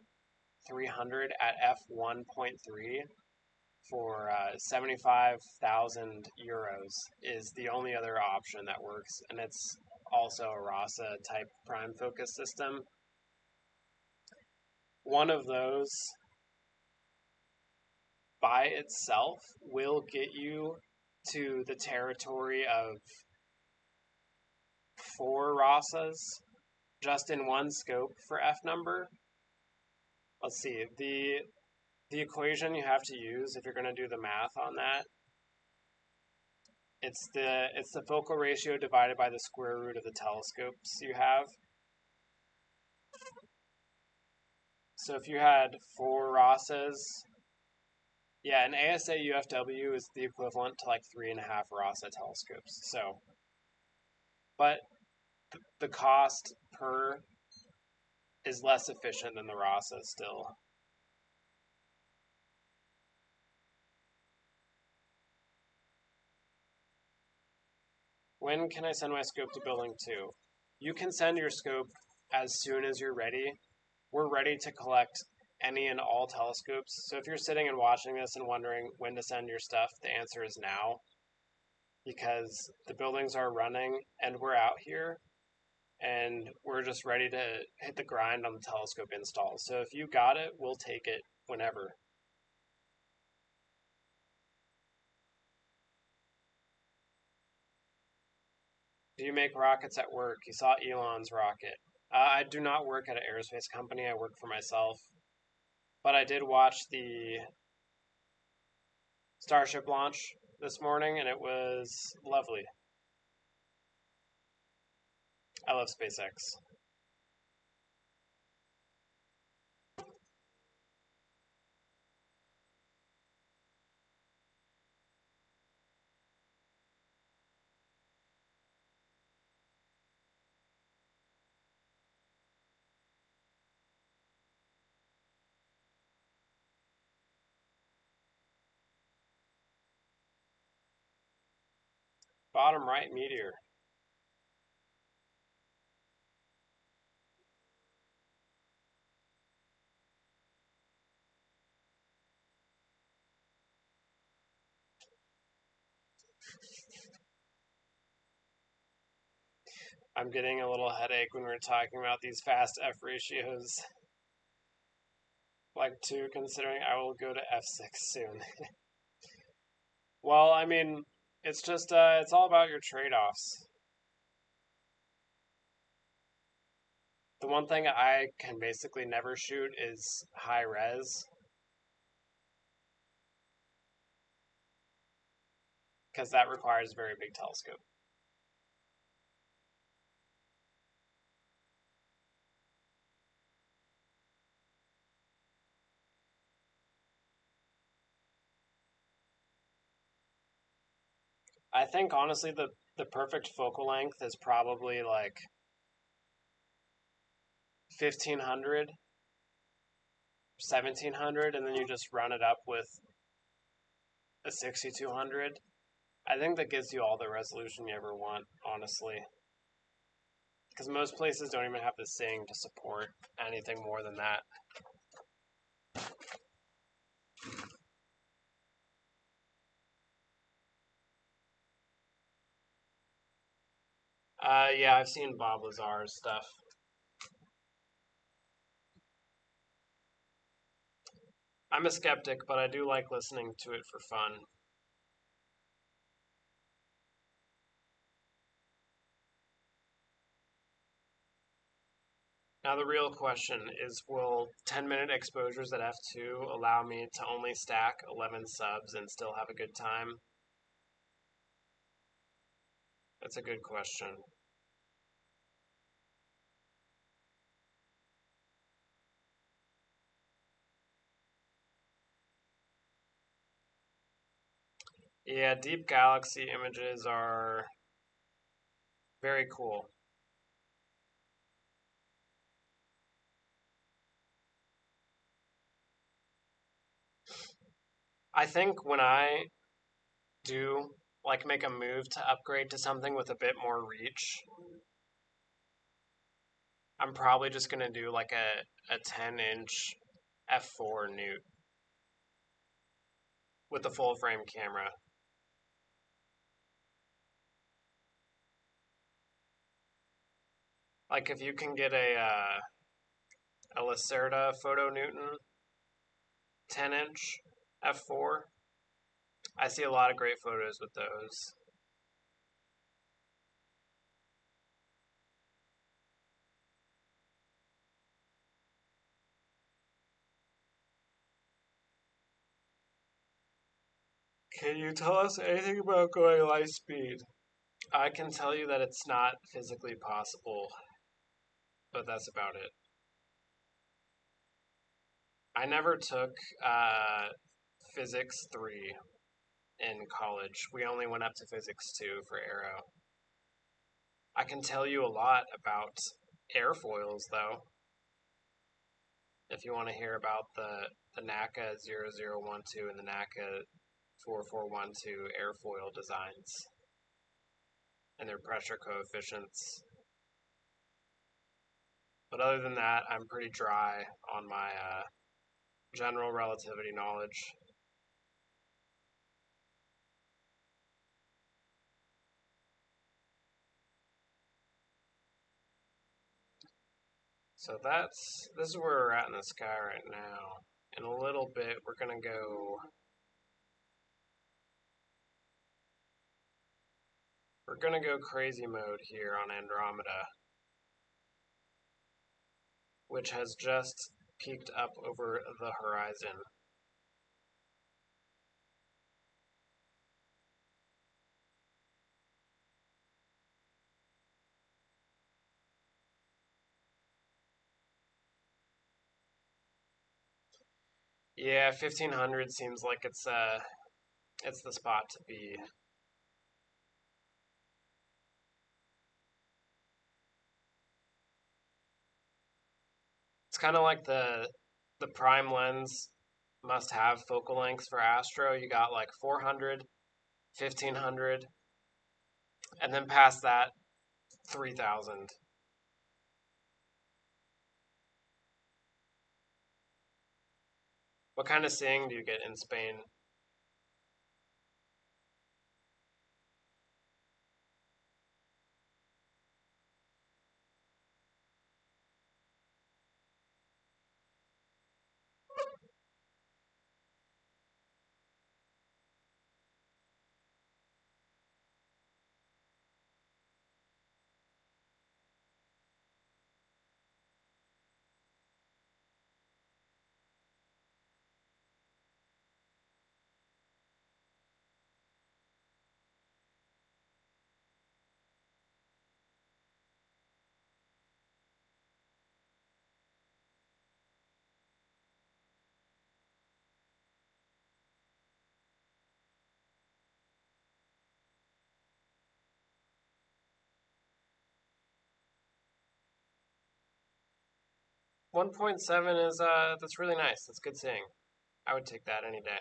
300 at f1.3 for 75,000 euros is the only other option that works, and it's also a RASA type prime focus system. One of those by itself will get you to the territory of 4 RASAs just in one scope for F number. Let's see, the equation you have to use if you're going to do the math on that, it's the focal ratio divided by the square root of the telescopes you have. So if you had 4 RASAs, yeah, an ASA UFW is the equivalent to like 3.5 RASA telescopes. So, but the cost per is less efficient than the RASA still. When can I send my scope to building 2? You can send your scope as soon as you're ready. We're ready to collect any and all telescopes. So if you're sitting and watching this and wondering when to send your stuff, the answer is now, because the buildings are running and we're out here and we're just ready to hit the grind on the telescope install. So if you got it, we'll take it whenever. Do you make rockets at work? You saw Elon's rocket. I do not work at an aerospace company. I work for myself. But I did watch the Starship launch this morning, and it was lovely. I love SpaceX. Bottom right meteor. I'm getting a little headache when we're talking about these fast F ratios. Like 2, considering I will go to F6 soon. Well, I mean, it's just, it's all about your trade-offs. The one thing I can basically never shoot is high res, because that requires a very big telescope. I think honestly the perfect focal length is probably like 1500, 1700, and then you just run it up with a 6200. I think that gives you all the resolution you ever want, honestly. Because most places don't even have the SIG to support anything more than that. Yeah, I've seen Bob Lazar's stuff. I'm a skeptic, but I do like listening to it for fun. Now the real question is, will 10-minute exposures at f2 allow me to only stack 11 subs and still have a good time? That's a good question. Yeah, deep galaxy images are very cool. I think when I do like make a move to upgrade to something with a bit more reach, I'm probably just gonna do like a 10-inch f4 newt with the full frame camera. Like if you can get a Lacerda Photo Newton 10-inch f4, I see a lot of great photos with those. Can you tell us anything about going light speed? I can tell you that it's not physically possible, but that's about it. I never took physics 3 in college. We only went up to physics 2 for aero. I can tell you a lot about airfoils, though, if you want to hear about the NACA 0012 and the NACA 4412 airfoil designs and their pressure coefficients. But other than that, I'm pretty dry on my general relativity knowledge. So this is where we're at in the sky right now. In a little bit, we're gonna go crazy mode here on Andromeda, which has just peeked up over the horizon. Yeah, 1500 seems like it's the spot to be. It's kind of like the prime lens must have focal lengths for astro. You got like 400, 1500, and then past that 3000. What kind of seeing do you get in Spain? One 1.7 is that's really nice. That's good seeing. I would take that any day.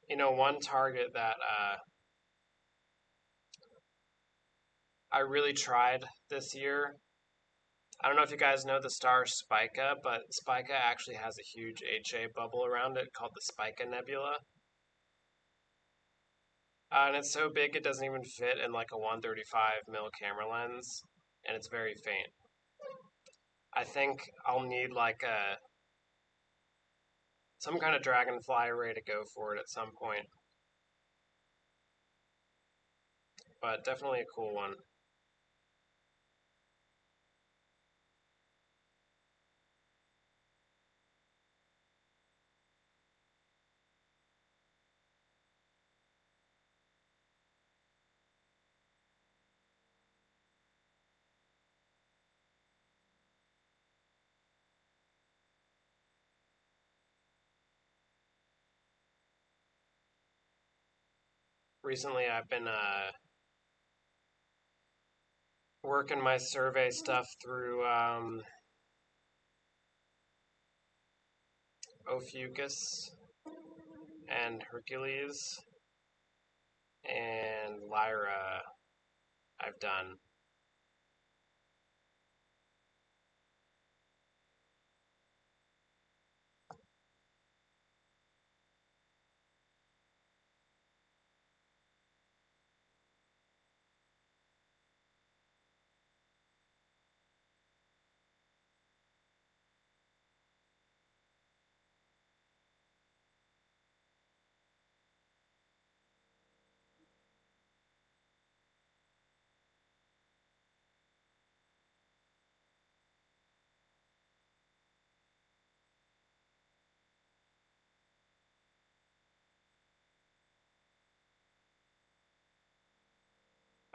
You know, one target that I really tried this year. I don't know if you guys know the star Spica, but Spica actually has a huge HA bubble around it called the Spica Nebula. And it's so big it doesn't even fit in like a 135 mm camera lens, and it's very faint. I think I'll need like some kind of dragonfly array to go for it at some point, but definitely a cool one. Recently I've been working my survey stuff through Ophiuchus and Hercules and Lyra I've done.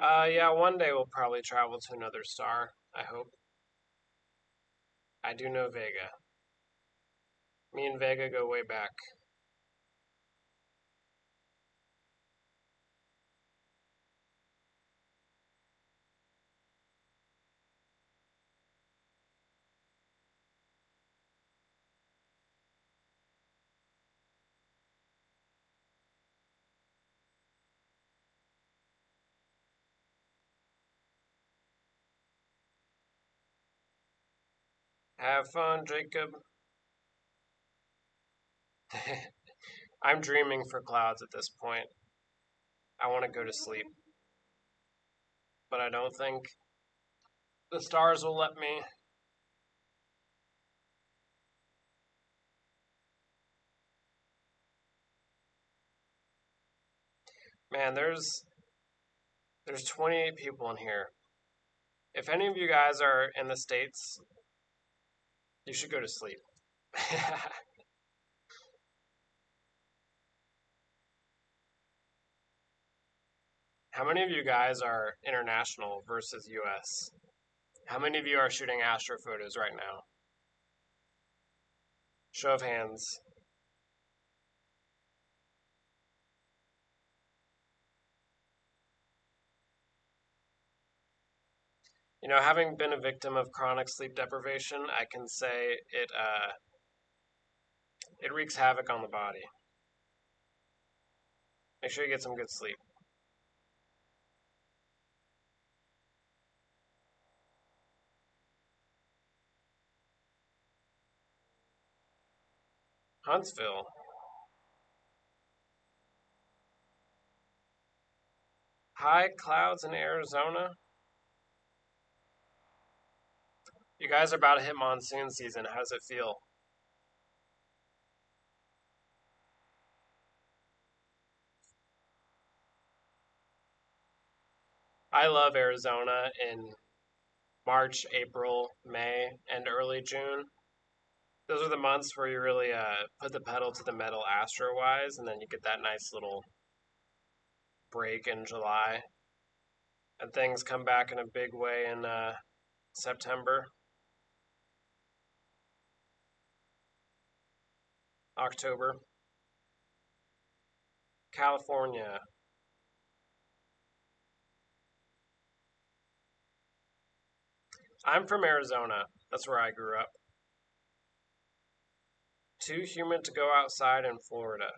Yeah, one day we'll probably travel to another star, I hope. I do know Vega. Me and Vega go way back. Have fun, Jacob. I'm dreaming for clouds at this point. I want to go to sleep, but I don't think the stars will let me. Man, there's 28 people in here. If any of you guys are in the States, you should go to sleep. How many of you guys are international versus US? How many of you are shooting astrophotos right now? Show of hands. You know, having been a victim of chronic sleep deprivation, I can say it wreaks havoc on the body. Make sure you get some good sleep. Huntsville. High clouds in Arizona. You guys are about to hit monsoon season. How does it feel? I love Arizona in March, April, May, and early June. Those are the months where you really put the pedal to the metal astro-wise, and then you get that nice little break in July, and things come back in a big way in September, October. California. I'm from Arizona. That's where I grew up. Too humid to go outside in Florida.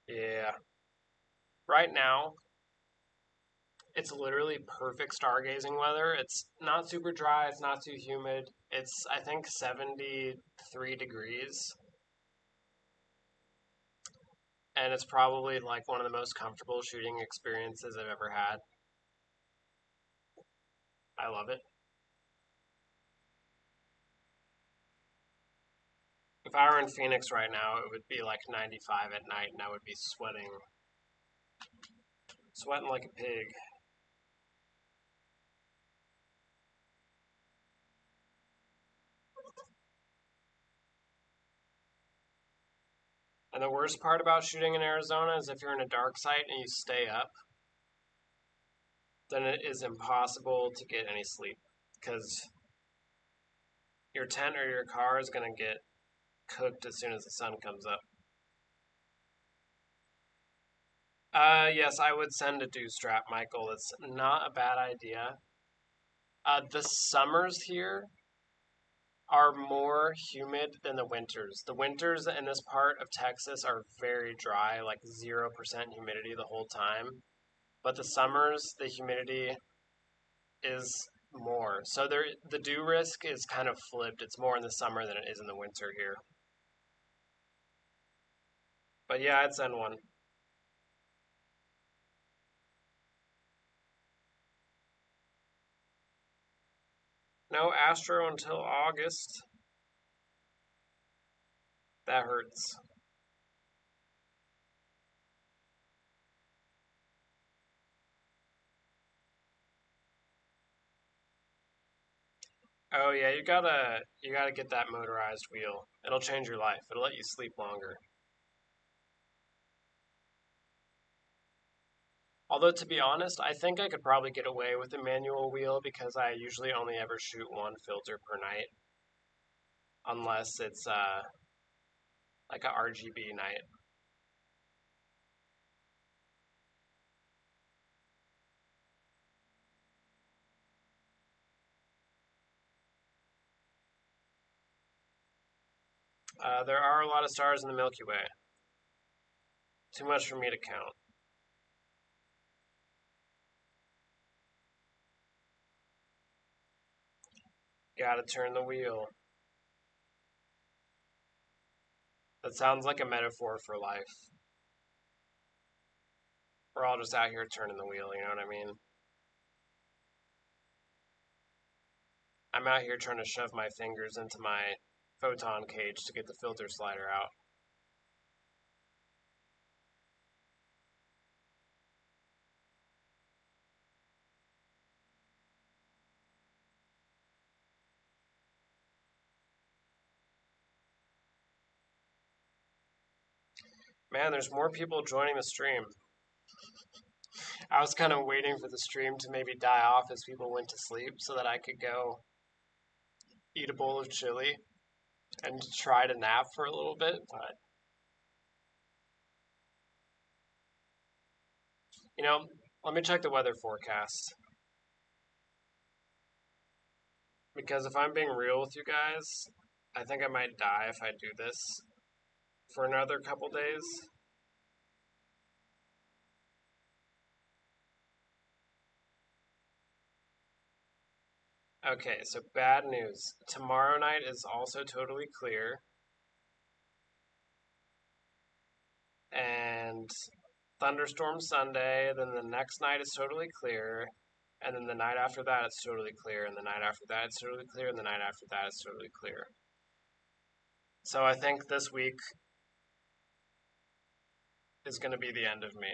Yeah. Right now, it's literally perfect stargazing weather. It's not super dry, it's not too humid. It's, I think, 73 degrees. And it's probably like one of the most comfortable shooting experiences I've ever had. I love it. If I were in Phoenix right now, it would be like 95 at night and I would be sweating like a pig. And the worst part about shooting in Arizona is if you're in a dark site and you stay up, then it is impossible to get any sleep because your tent or your car is going to get cooked as soon as the sun comes up. Yes, I would send a dew strap, Michael. It's not a bad idea. The summers here are more humid than the winters. The winters in this part of Texas are very dry, like 0% humidity the whole time. But the summers, the humidity is more. So the dew risk is kind of flipped. It's more in the summer than it is in the winter here. But yeah, I'd send one. No Astro until August. That hurts. Oh yeah, you gotta get that motorized wheel. It'll change your life. It'll let you sleep longer. Although to be honest, I think I could probably get away with a manual wheel because I usually only ever shoot one filter per night, unless it's like a RGB night. There are a lot of stars in the Milky Way. Too much for me to count. Gotta turn the wheel. That sounds like a metaphor for life. We're all just out here turning the wheel, you know what I mean? I'm out here trying to shove my fingers into my photon cage to get the filter slider out. Man, there's more people joining the stream. I was kind of waiting for the stream to maybe die off as people went to sleep so that I could go eat a bowl of chili and try to nap for a little bit. But, let me check the weather forecast. Because if I'm being real with you guys, I think I might die if I do this for another couple days. Okay, so bad news. Tomorrow night is also totally clear. And thunderstorm Sunday, then the next night is totally clear. And then the night after that, it's totally clear. And the night after that, it's totally clear. And the night after that, it's totally clear. So I think this week is going to be the end of me.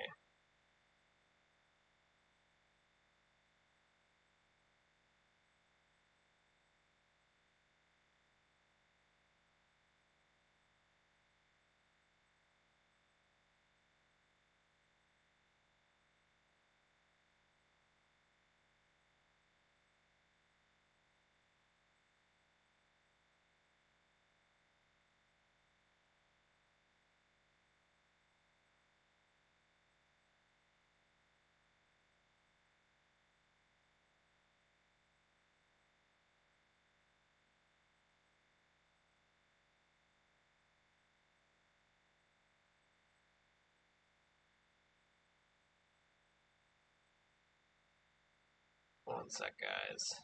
One sec, guys.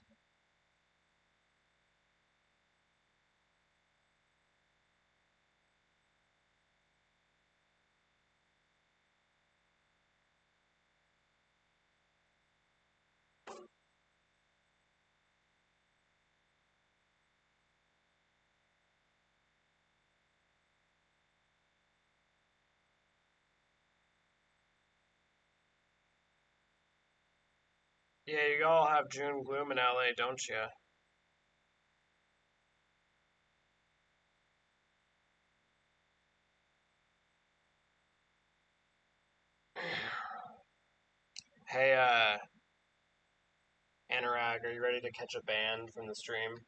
Yeah, you all have June gloom in LA, don't you? Hey, Anurag, are you ready to catch a band from the stream?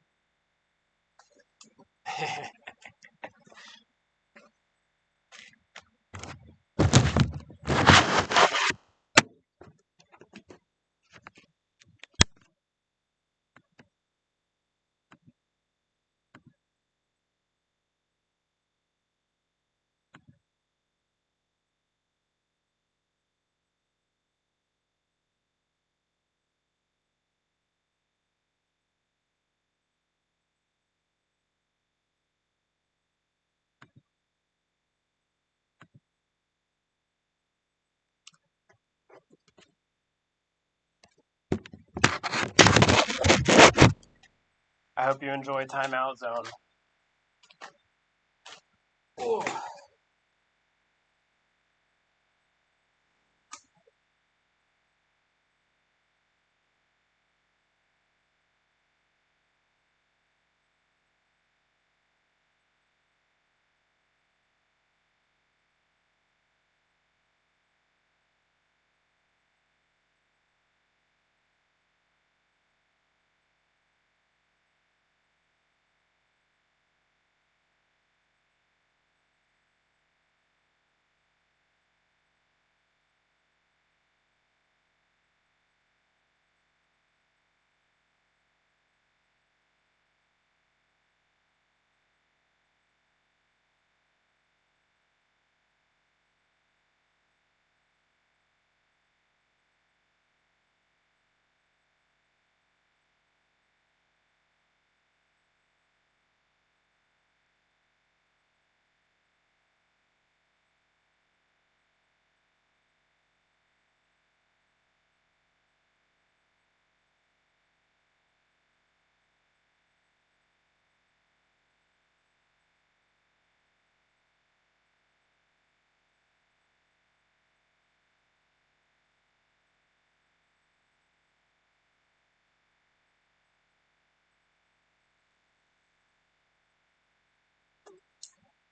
I hope you enjoy Timeout Zone. Ooh.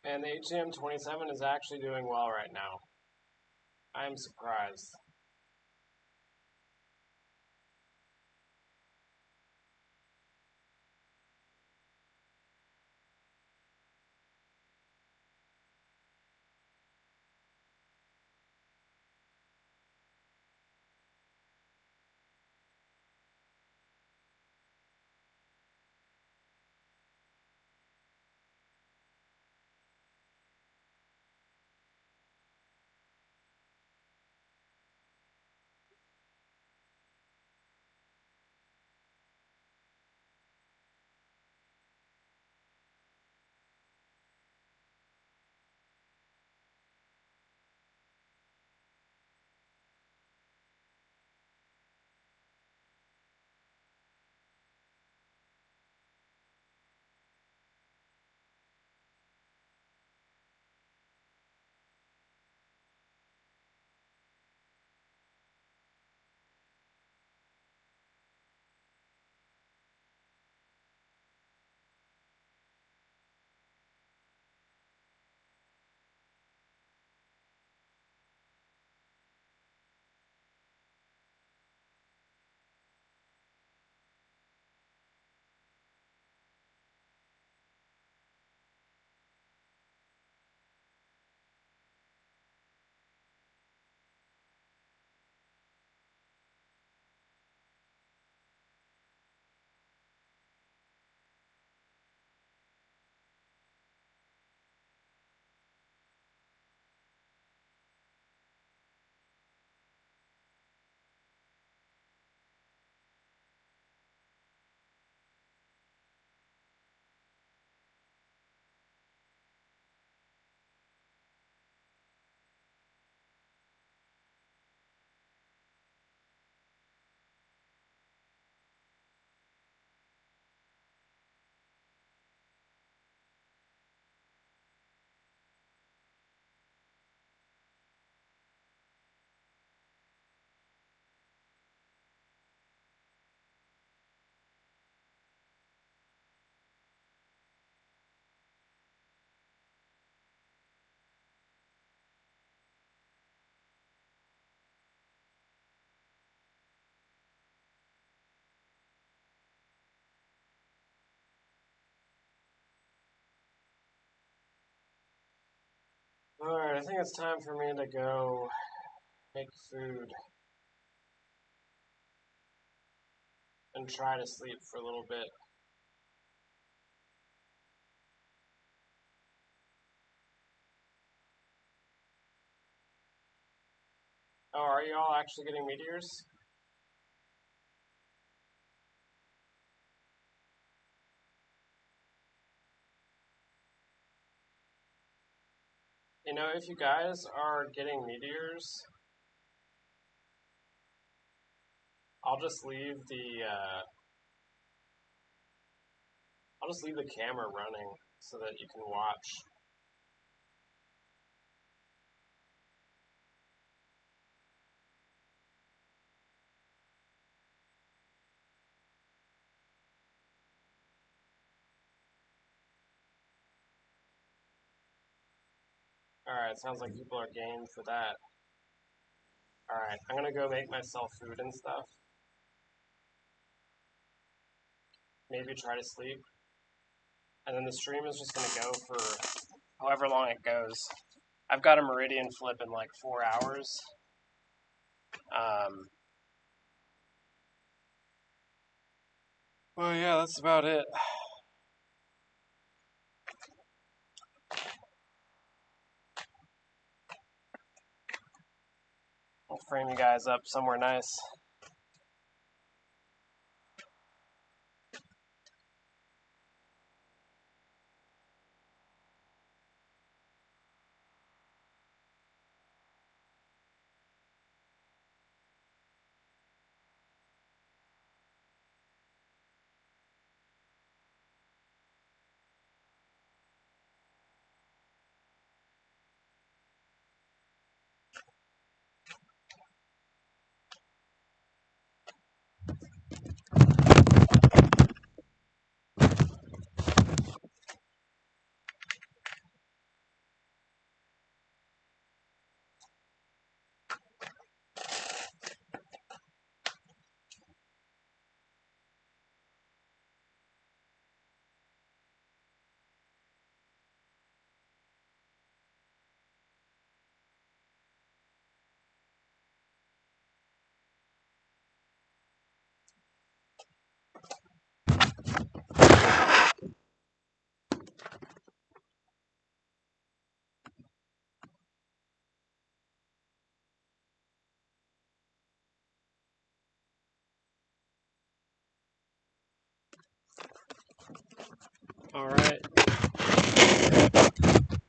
And the HCM27 is actually doing well right now. I am surprised. Alright, I think it's time for me to go make food and try to sleep for a little bit. Oh, are you all actually getting meteors? You know, if you guys are getting meteors, I'll just leave I'll just leave the camera running so that you can watch. Alright, sounds like people are game for that. Alright, I'm gonna go make myself food and stuff. Maybe try to sleep. And then the stream is just gonna go for however long it goes. I've got a meridian flip in like 4 hours. Well, yeah, that's about it. I'll frame you guys up somewhere nice. Alright.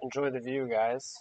Enjoy the view, guys.